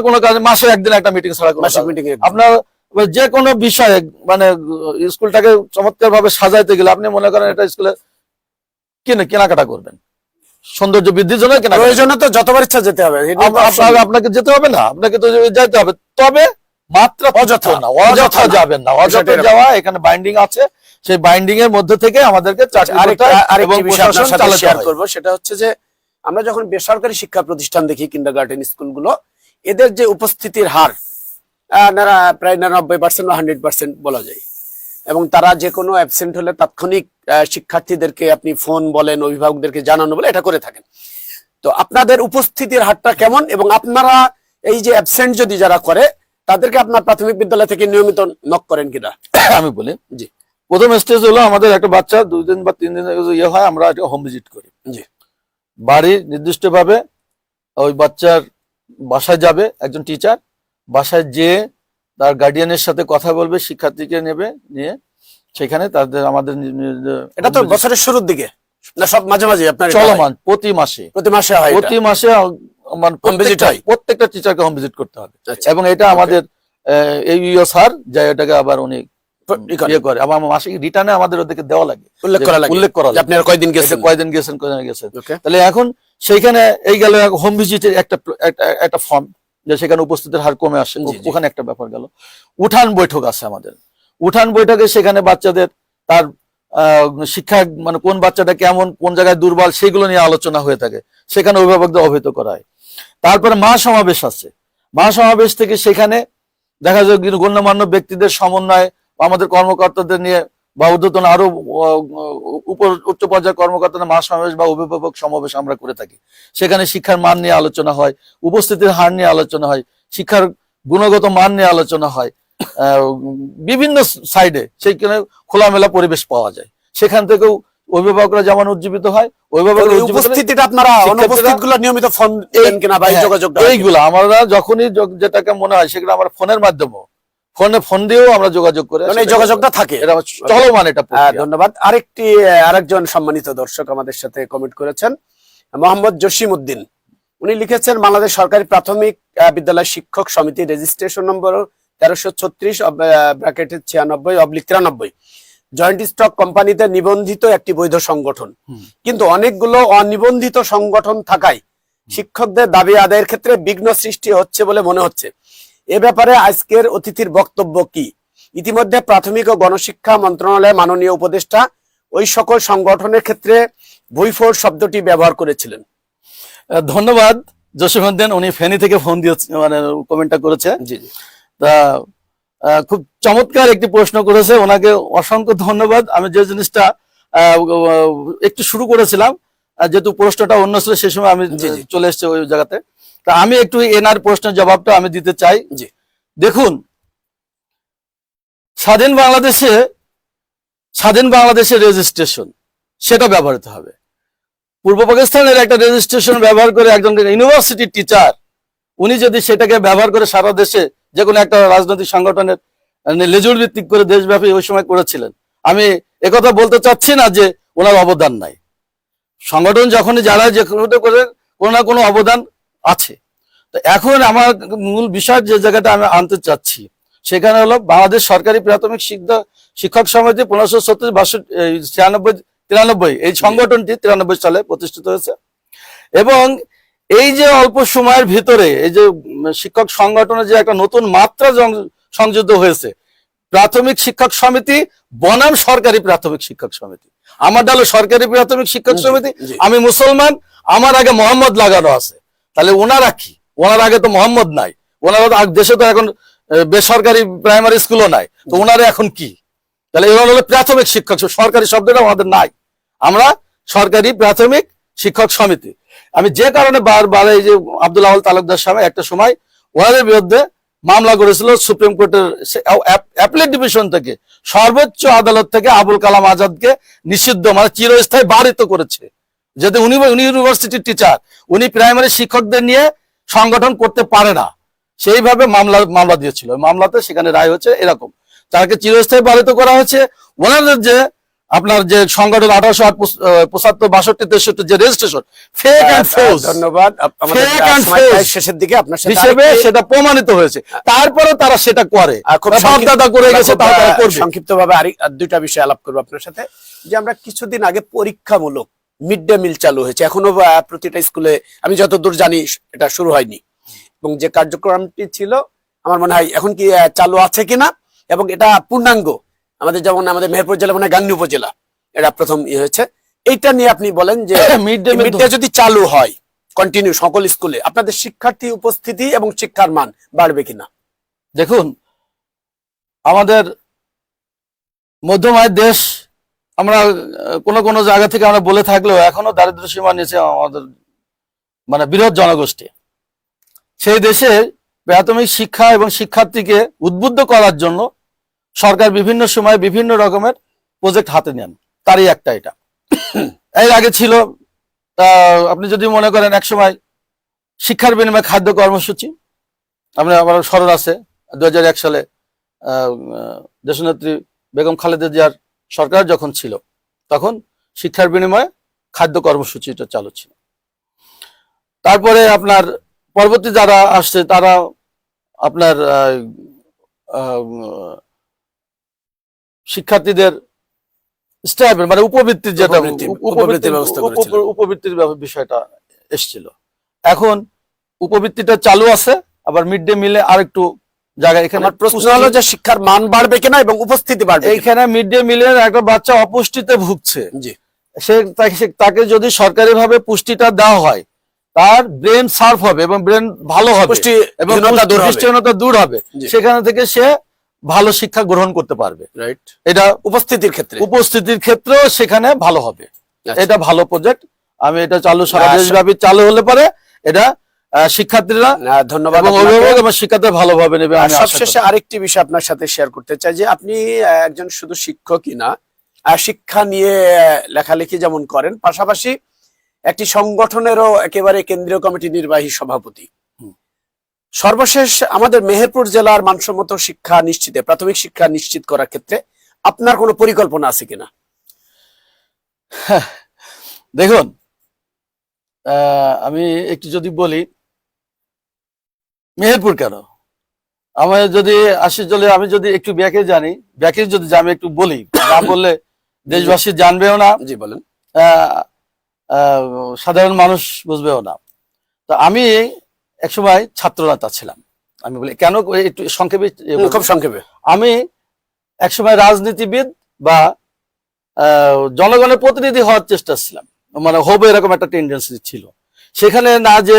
কোনো কাজ, মাসে একদিন একটা মিটিং ছাড়া আপনার যে কোনো বিষয়ে, মানে স্কুলটাকে চমৎকার ভাবে সাজাইতে গেলে আপনি মনে করেন এটা স্কুলে কেনাকাটা করবেন, সৌন্দর্য বৃদ্ধির জন্য প্রয়োজনে তো যতবার ইচ্ছা যেতে হবে, আপনাকে যেতে হবে না, আপনাকে তো যেতে হবে, তবে মাত্র অযথা যাবেন না। অযথা যাওয়া, এখানে বাইন্ডিং আছে, সেই বাইন্ডিং এর মধ্যে থেকে আমাদেরকে শেয়ার করবো। সেটা হচ্ছে যে আমরা যখন বেসরকারি শিক্ষা প্রতিষ্ঠান দেখি, কিন্ডারগার্টেন স্কুলগুলো, এদের যে উপস্থিতির হার প্রায় 99% বা 100% বলা যায়, এবং তারা যে কোনো অ্যাবসেন্ট হলে তাৎক্ষণিক শিক্ষার্থীদেরকে আপনি ফোন বলেন, অভিভাবকদেরকে জানানো বলে এটা করে থাকেন। তো আপনাদের উপস্থিতির হারটা কেমন, এবং আপনারা এই যে অ্যাবসেন্ট যদি যারা করে তাদেরকে আপনার প্রাথমিক বিদ্যালয় থেকে নিয়মিত নক করেন কিনা? আমি বলি, জি প্রথম স্টেজ হলো আমাদের একটা বাচ্চা 2 দিন বা 3 দিন ইয়ে হয়, আমরা হোম ভিজিট করি। জি বাড়ি নির্দিষ্ট ভাবে ওই বাচ্চার বাসায় যাবে একজন টিচার, বাসায় যেয়ে তার গার্ডিয়ানের সাথে কথা বলবে, শিক্ষার্থীকে নেবে, নিয়ে সেখানে তাদের আমাদের এটা তো বছরের শুরুর দিকে না সব মাঝে মাঝে আপনার চলমান প্রতি মাসে হয় প্রতি মাসে মানে visit হয়? প্রত্যেকটা টিচারকে হোম ভিজিট করতে হবে। আচ্ছা। এবং এটা আমাদের এই স্যার যা এটাকে আবার উনি ইয়ে করে, আবার মাসিক রিটার্নে আমাদের ওদেরকে দেওয়া লাগে, উল্লেখ করা লাগে যে আপনারা কয়দিন গেছেন। কয়দিন গেছেন কয়দিন গেছেন। Okay. তাহলে এখন সেইখানে এই গেল হোম ভিজিটের একটা ফর্ম, যে সেখানে উপস্থিতির হার কমে আসে, জি, জি। ওখানে একটা ব্যাপার গেল। উঠান বৈঠক আছে আমাদের, উঠান বৈঠকে সেখানে বাচ্চাদের তার শিক্ষা মানে কোন বাচ্চাটা কেমন, কোন জায়গায় দুর্বল, সেগুলো নিয়ে আলোচনা হয়ে থাকে, সেখানে অভিভাবকদের অবহিত করা হয়। তারপরে মহাসমাবেশ আছে, মহাসমাবেশ থেকে সেখানে দেখা যায় গণ্যমান্য ব্যক্তিদের সমন্বয়, আমাদের কর্মকর্তাদের নিয়ে বা ঊর্ধ্বতন আরো উচ্চ পর্যায়ের কর্মকর্তাদের মহাসমাবেশ বা অভিভাবক সমাবেশ আমরা করে থাকি। সেখানে শিক্ষার মান নিয়ে আলোচনা হয়, উপস্থিতির হার নিয়ে আলোচনা হয়, শিক্ষার গুণগত মান নিয়ে আলোচনা হয়, বিভিন্ন সাইডে সেইখানে খোলামেলা পরিবেশ পাওয়া যায়। সেখান থেকেও অভিভাবকরা যেমন উজ্জীবিত হয়, উপস্থিতিটা আপনারা অনুপস্থিতগুলো নিয়মিত ফোন দেন কিনা বা যোগাযোগটা এইগুলো আমরা যখনই যেটাকে মনে হয় সেগুলো আমরা ফোনের মাধ্যমে ফোন দিয়েও আমরা যোগাযোগ করে, মানে এই যোগাযোগটা থাকে, এটা চলমান এটা প্রক্রিয়া। ধন্যবাদ। আরেকজন সম্মানিত দর্শক আমাদের সাথে কমেন্ট করেছেন, মোহাম্মদ জসিম উদ্দিন। উনি লিখেছেন, বাংলাদেশ সরকারি প্রাথমিক বিদ্যালয় শিক্ষক সমিতি রেজিস্ট্রেশন নম্বর 1336/96/93 জয়েন্ট স্টক কোম্পানিতে নিবন্ধিত একটি বৈধ সংগঠন, কিন্তু অনেকগুলো অনিবন্ধিত সংগঠন থাকায় শিক্ষকদের দাবি আদায়ের ক্ষেত্রে বিঘ্ন সৃষ্টি হচ্ছে বলে মনে হচ্ছে। এ ব্যাপারে আজকের অতিথির বক্তব্য কি? ইতিমধ্যে প্রাথমিক ও গণশিক্ষা মন্ত্রণালয়ের মাননীয় উপদেষ্টা ওই সকল সংগঠনের ক্ষেত্রে ভুইফোর শব্দটি ব্যবহার করেছিলেন। ধন্যবাদ জসীমউদ্দিন, উনি ফেনী থেকে ফোন দিয়ে মানে কমেন্টটা করেছে। জি তা খুব চমৎকার একটি প্রশ্ন করেছে, ওনাকে অসংখ্য ধন্যবাদ। আমি যে জিনিসটা একটু শুরু করেছিলাম, যেহেতু প্রশ্নটা অন্য ছিল সে সময় আমি চলে এসেছি ওই জায়গাতে, তা আমি একটু এনার প্রশ্নের জবাবটা আমি দিতে চাই। জি দেখুন, স্বাধীন বাংলাদেশের রেজিস্ট্রেশন সেটা ব্যবহৃত হবে। পূর্ব পাকিস্তানের একটা রেজিস্ট্রেশন ব্যবহার করে একজন ইউনিভার্সিটি টিচার উনি যদি সেটাকে ব্যবহার করে সারা দেশে যে কোনো একটা রাজনৈতিক সংগঠনের লেজুর ভিত্তিক করে দেশব্যাপী ওই সময় করেছিলেন, আমি একথা বলতে চাচ্ছি না যে ওনার অবদান নাই। সংগঠন যখনই যারা যে করে কোনো না কোনো অবদান আছে। তো এখন আমার মূল বিষয় যে জায়গাটা আমি আনতে চাচ্ছি সেখানে হলো বাংলাদেশ সরকারি প্রাথমিক শিক্ষক সমিতি 1570-92-93 এই সংগঠনটি 93 সালে প্রতিষ্ঠিত হয়েছে। এবং এই যে অল্প সময়ের ভিতরে এই যে শিক্ষক সংগঠনের যে একটা নতুন মাত্রা সংযুক্ত হয়েছে, প্রাথমিক শিক্ষক সমিতি বনাম সরকারি প্রাথমিক শিক্ষক সমিতি। আমার হলো সরকারি প্রাথমিক শিক্ষক সমিতি, আমি মুসলমান, আমার আগে মোহাম্মদ লাগানো আছে। তাহলে ওনারা কি? ওনার আগে তো মোহাম্মদ নাই, ওনারা দেশে তো এখন বেসরকারি প্রাইমারি স্কুলও নাই, তো ওনারা এখন কি? তাহলে এবার হলো প্রাথমিক শিক্ষক, সরকারি শব্দটা আমাদের নাই, আমরা সরকারি প্রাথমিক শিক্ষক সমিতি। আমি যে কারণে বারবার এই যে আব্দুল আওয়াল তালুকদার সাহেব একটা সময় ওনাদের বিরুদ্ধে মামলা করেছিল সুপ্রিম কোর্টের অ্যাপিলেট ডিভিশন থেকে, সর্বোচ্চ আদালত থেকে আবুল কালাম আজাদকে নিষিদ্ধ মানে চিরস্থায়ী বারিত করেছে, যাতে উনি ইউনিভার্সিটির টিচার, উনি প্রাইমারি শিক্ষকদের নিয়ে সংগঠন করতে পারে না, সেইভাবে মামলা দিয়েছিল। মামলাতে সেখানে রায় হচ্ছে এরকম, তাকে চিরস্থায়ী বারিত করা হয়েছে। ওনাদের যে আপনার যে সংগঠন 1875-62-63 যে রেজিস্ট্রেশন ফেক এন্ড ফেলস, ধন্যবাদ। শেষের দিকে আপনার সাথে হিসেবে সেটা প্রমাণিত হয়েছে, তারপরে তারা সেটা করে, দাদা করে গেছে, তারা করবে। সংক্ষিপ্তভাবে আর দুইটা বিষয় আলাপ করবো আপনার সাথে। যে আমরা কিছুদিন আগে পরীক্ষামূলক মিড ডে মিল চালু হয়েছে, এখনো প্রতিটা স্কুলে আমি যতদূর জানি এটা শুরু হয়নি, এবং যে কার্যক্রমটি ছিল আমার মনে হয় এখন কি চালু আছে কিনা, এবং এটা পূর্ণাঙ্গ আমাদের যেমন আমাদের মেহেরপুর জেলা মানে গাংনী উপজেলা এটা প্রথম হয়েছে, এইটা নিয়ে আপনি বলেন যে মিড ডে যদি চালু হয় কন্টিনিউ সকল স্কুলে, আপনাদের শিক্ষার্থী উপস্থিতি এবং শিক্ষার মান বাড়বে কিনা? দেখুন, আমাদের মধ্যম আয়ের দেশ, আমরা কোনো জায়গা থেকে আমরা বলে থাকলেও এখনো দারিদ্র সীমার নিচে আমাদের মানে বৃহৎ জনগোষ্ঠী। সেই দেশে প্রাথমিক শিক্ষা এবং শিক্ষার্থীকে উদ্বুদ্ধ করার জন্য সরকার বিভিন্ন সময় বিভিন্ন রকমের প্রজেক্ট হাতে নেন, তারই একটা এটা। এর আগে ছিল আপনি যদি মনে করেন এক সময় শিক্ষার বিনিময়ে খাদ্য কর্মসূচি, আমার স্মরণ আছে 2001 সালে দেশনেত্রী বেগম খালেদা জিয়ার সরকার যখন ছিল তখন শিক্ষার বিনিময়ে খাদ্য কর্মসূচিটা চালু ছিল। তারপরে আপনার পরবর্তী যারা আসছে তারা আপনার শিক্ষার্থীদের স্টাইপেন্ড মানে উপবৃত্তির যেটা উপবৃত্তির বিষয়টা এসছিল। এখন উপবৃত্তিটা চালু আছে, আবার মিড ডে মিলে আরেকটু জায়গায়। এখানে প্রশ্ন হলো যে শিক্ষার মান বাড়বে কিনা এবং উপস্থিতি বাড়বে। এইখানে মিড ডে মিলের একটা বাচ্চা অপুষ্টিতে ভুগছে, জি, তাকে যদি সরকারি ভাবে পুষ্টিটা দেওয়া হয়, তার ব্রেন সার্ভ হবে এবং ব্রেন ভালো হবে এবং পুষ্টিহীনতা দূর হবে, সেখানে থেকে সে ভালো শিক্ষা গ্রহণ করতে পারবে। রাইট, এটা উপস্থিতির ক্ষেত্রেও সেখানে ভালো হবে। এটা ভালো প্রজেক্ট, আমি এটা চালু সারা দেশব্যাপী চালু হলে পরে এটা শিক্ষার্থীরা ধন্যবাদ এবং অভিভাবক এবং শিক্ষার্থী ভালোভাবে নেবে। সবশেষে আরেকটি বিষয় আপনার সাথে শেয়ার করতে চাই যে আপনি একজন শুধু শিক্ষকই না, শিক্ষা নিয়ে লেখালেখি যেমন করেন, পাশাপাশি একটি সংগঠনেরও একেবারে কেন্দ্রীয় কমিটি নির্বাহী সভাপতি। সর্বশেষ আমাদের মেহেরপুর জেলার মানসম্মত শিক্ষা নিশ্চিতে, প্রাথমিক শিক্ষা নিশ্চিত করার ক্ষেত্রে আপনার কোনো পরিকল্পনা আছে কিনা? দেখুন, আমি একটু যদি বলি মেহেরপুর কেন, আমার যদি আমি যদি একটু ব্যাকে জানি, ব্যাকে যদি আমি একটু বলি, না বললে দেশবাসী জানবেও না। জি বলেন। সাধারণ মানুষ বুঝবেও না। তো আমি একসময় ছাত্রনেতা ছিলাম। আমি বলি কেন, একটু সংক্ষেপে, খুব সংক্ষেপে। আমি একসময় রাজনীতিবিদ বা জনগণের প্রতিনিধি হওয়ার চেষ্টা ছিলাম, মানে হবে এরকম একটা টেন্ডেন্সি ছিল। সেখানে না যে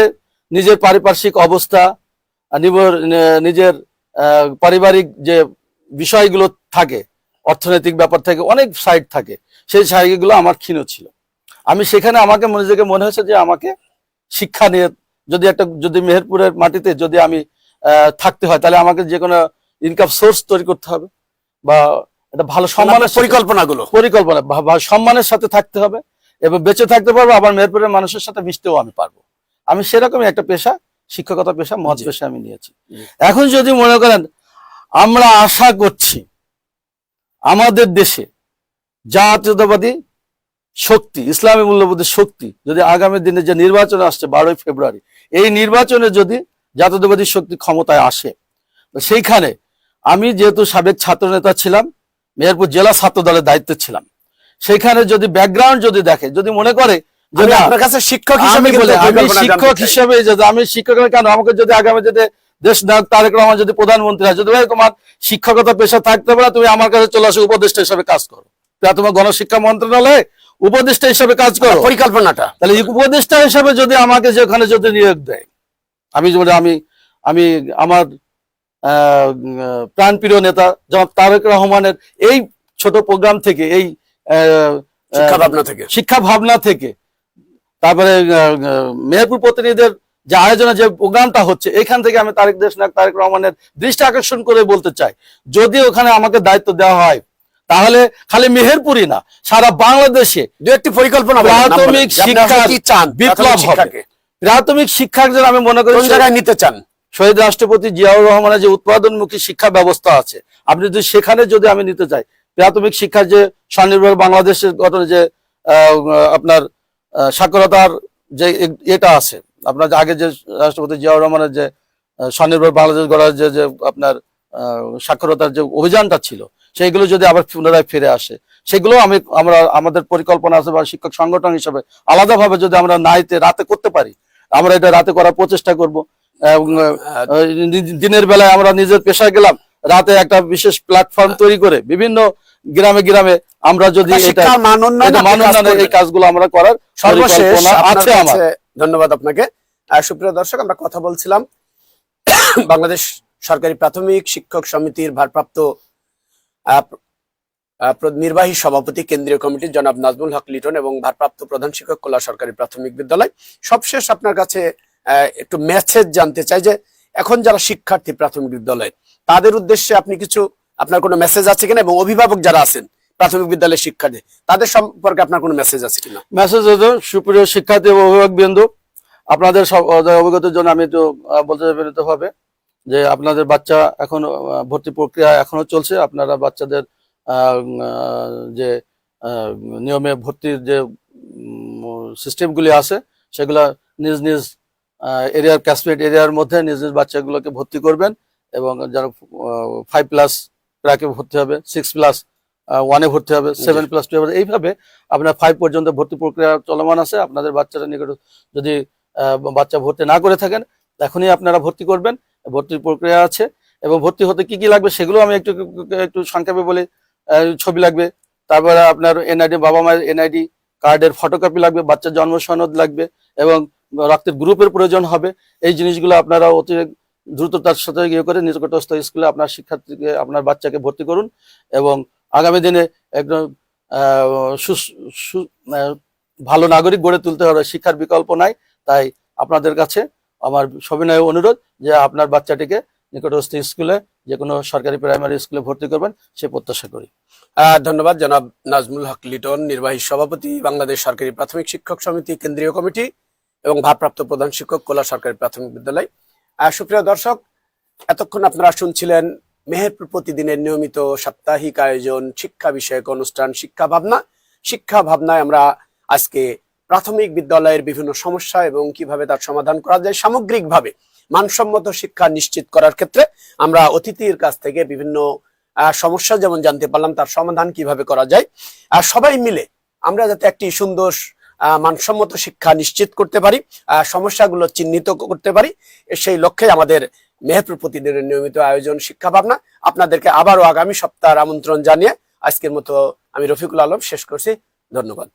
নিজের পারিপার্শ্বিক অবস্থা, নিজের পারিবারিক যে বিষয়গুলো থাকে, অর্থনৈতিক ব্যাপার থাকে, অনেক সাইড থাকে, সেই সাইডগুলো আমার ক্ষীণ ছিল। আমি সেখানে আমাকে নিজেকে মনে হয়েছে যে আমাকে শিক্ষা নিয়ে যদি মেহেরপুরের মাটিতে যদি আমি থাকতে হয়, তাহলে আমাকে যে কোনো ইনকাম সোর্স তৈরি করতে হবে, বা একটা ভালো সম্মানের পরিকল্পনা সম্মানের সাথে থাকতে হবে এবং বেঁচে থাকতে পারবো, আবার মেহেরপুরের মানুষের সাথে মিশতেও আমি পারবো। আমি সেরকমই একটা পেশা, শিক্ষকতা পেশা, মহৎ পেশা আমি নিয়েছি। এখন যদি মনে করেন, আমরা আশা করছি আমাদের দেশে জাতীয়তাবাদী শক্তি, ইসলামী মূল্যবোধের শক্তি যদি আগামী দিনে যে নির্বাচন আসছে 12ই ফেব্রুয়ারি, এই নির্বাচনে যদি জাতীয়তাবাদী শক্তি ক্ষমতায় আসে, সেইখানে আমি যেহেতু সাবেক ছাত্র নেতা ছিলাম, মেহেরপুর জেলা ছাত্র দলের দায়িত্বে ছিলাম, সেখানে যদি ব্যাকগ্রাউন্ড যদি দেখে, যদি মনে করে যে আপনার কাছে শিক্ষক হিসেবে, আমি শিক্ষক কেন, আমাকে যদি আগামী যদি দেশ নায়ক তারেক রহমান যদি প্রধানমন্ত্রী হয়, যদি ভাই তোমার শিক্ষকতা পেশা থাকতে পারে, তুমি আমার কাছে চলে আসো, উপদেষ্টা হিসাবে কাজ করো, তোমার গণশিক্ষা মন্ত্রণালয়ে উপদেষ্টা হিসাবে কাজ করো, পরিকল্পনাটা। তাহলে উপদেষ্টা হিসাবে যদি আমাকে যেখানে যদি নিয়োগ দেয়, আমি আমার প্রাণপ্রিয় নেতা জনাব তারেক রহমানের এই ছোট প্রোগ্রাম থেকে, এই শিক্ষা ভাবনা থেকে, তারপরে মেহেরপুর প্রতিনিধিদের যে আয়োজনে যে প্রোগ্রামটা হচ্ছে, এখান থেকে আমি তারেক রহমানের দৃষ্টি আকর্ষণ করে বলতে চাই, যদি ওখানে আমাকে দায়িত্ব দেওয়া হয়, তাহলে খালি মেহেরপুরই না, সারা বাংলাদেশে দু একটি পরিকল্পনা, প্রাথমিক শিক্ষা বিপ্লব হবে। প্রাথমিক শিক্ষার জন্য আমি মনে করি নিতে চান শহীদ রাষ্ট্রপতি জিয়াউর রহমানের যে উৎপাদনমুখী শিক্ষা ব্যবস্থা আছে, আপনি যদি সেখানে যদি আমি নিতে চাই, প্রাথমিক শিক্ষার যে স্বনির্ভর বাংলাদেশের গঠনে যে আপনার সাক্ষরতার যে এটা আছে, আপনার আগে যে রাষ্ট্রপতি জিয়াউর রহমানের যে স্বনির্ভর বাংলাদেশ গড়ার যে আপনার সাক্ষরতার যে অভিযানটা ছিল, সেইগুলো যদি আবার পুনরায় ফিরে আসে, সেগুলো আমাদের পরিকল্পনা আছে, বা শিক্ষক সংগঠন হিসেবে আলাদাভাবে যদি আমরা রাতে করতে পারি, আমরা এটা রাতে করার প্রচেষ্টা করব। দিনের বেলায় আমরা নিজের পেশায় গেলাম, রাতে একটা বিশেষ প্ল্যাটফর্ম তৈরি করে বিভিন্ন গ্রামে গ্রামে আমরা যদি এই কাজগুলো আমরা করার সর্বশেষ আছে আমার। ধন্যবাদ আপনাকে। সুপ্রিয় দর্শক, আমরা কথা বলছিলাম বাংলাদেশ সরকারি প্রাথমিক শিক্ষক সমিতির ভারপ্রাপ্ত নির্বাহী সভাপতি কেন্দ্রীয় কমিটির জনাব নাজমুল হক লিটন এবং ভারপ্রাপ্ত প্রধান শিক্ষক কোলা সরকারি প্রাথমিক বিদ্যালয়। সবশেষ আপনার কাছে একটু মেসেজ জানতে চাই যে এখন যারা শিক্ষার্থী প্রাথমিক বিদ্যালয়ে, তাদের উদ্দেশ্যে আপনি কিছু, আপনার কোনো মেসেজ আছে কিনা, এবং অভিভাবক যারা আছেন প্রাথমিক বিদ্যালয়ের শিক্ষার্থী, তাদের সম্পর্কে আপনার কোনো মেসেজ আছে কিনা? মেসেজ হলো, সুপ্রিয় শিক্ষার্থী এবং অভিভাবক বিন্দু, আপনাদের সব অবগতের জন্য আমি একটু বলতে বিনীত হবে যে আপনাদের বাচ্চা এখন ভর্তি প্রক্রিয়া এখনো চলছে। আপনারা বাচ্চাদের যে নিয়মে ভর্তির যে সিস্টেমগুলি আছে সেগুলা নিজ নিজ এরিয়ার ক্যাসমেট এরিয়ার মধ্যে নিজ নিজ বাচ্চাগুলোকে ভর্তি করবেন, এবং যারা 5+ ট্র্যাকে ভর্তি হবে, 6+ 1-এ ভর্তি হবে, 7+2 হবে, এইভাবে আপনার 5 পর্যন্ত ভর্তি প্রক্রিয়া চলমান আছে। আপনাদের বাচ্চারা নিকট যদি বাচ্চা ভর্তি না করে থাকেন, এখনই আপনারা ভর্তি করবেন। ভর্তির প্রক্রিয়া আছে, এবং ভর্তি হতে কি কি লাগবে সেগুলো আমি একটু সংক্ষেপে বলি। ছবি লাগবে, তারপরে আপনার এনআইডি, বাবা মায়ের এনআইডি কার্ডের ফটোকপি লাগবে, বাচ্চার জন্ম সনদ লাগবে, এবং রক্তের গ্রুপের প্রয়োজন হবে। এই জিনিসগুলো আপনারা অতি দ্রুততার সাথে ইয়ে করে নিকটস্থ স্কুলে আপনার শিক্ষার্থীকে, আপনার বাচ্চাকে ভর্তি করুন, এবং আগামী দিনে একদম ভালো নাগরিক গড়ে তুলতে হবে। শিক্ষার বিকল্প নাই, তাই আপনাদের কাছে আমার সবিনয় অনুরোধ যে আপনার বাচ্চাটিকে নিকটস্থ স্কুলে, যে কোনো সরকারি প্রাইমারি স্কুলে ভর্তি করবেন, সে প্রত্যাশা করি। ধন্যবাদ জনাব নাজমুল হক লিটন, নির্বাহী সভাপতি, বাংলাদেশ সরকারি প্রাথমিক শিক্ষক সমিতি কেন্দ্রীয় কমিটি এবং ভারপ্রাপ্ত প্রধান শিক্ষক, কোলা সরকারি প্রাথমিক বিদ্যালয়। সুপ্রিয় দর্শক, এতক্ষণ আপনারা শুনছিলেন মেহেরপুর প্রতিদিনের নিয়মিত সাপ্তাহিক আয়োজন শিক্ষা বিষয়ক অনুষ্ঠান শিক্ষা ভাবনা। শিক্ষা ভাবনায় আমরা আজকে প্রাথমিক বিদ্যালয়ের বিভিন্ন সমস্যা এবং কিভাবে তার সমাধান করা যায়, সামগ্রিকভাবে মানসম্মত শিক্ষা নিশ্চিত করার ক্ষেত্রে আমরা অতিথির কাছ থেকে বিভিন্ন সমস্যা যেমন জানতে পারলাম, তার সমাধান কিভাবে করা যায়। আর সবাই মিলে আমরা যাতে একটি সুন্দর মানসম্মত শিক্ষা নিশ্চিত করতে পারি, সমস্যাগুলো চিহ্নিত করতে পারি, সেই লক্ষ্যে আমাদের মেহেরপুর প্রতিদিনের নিয়মিত আয়োজন শিক্ষা ভাবনা। আপনাদেরকে আবারও আগামী সপ্তাহের আমন্ত্রণ জানিয়ে আজকের মতো আমি রফিকুল আলম শেষ করছি। ধন্যবাদ।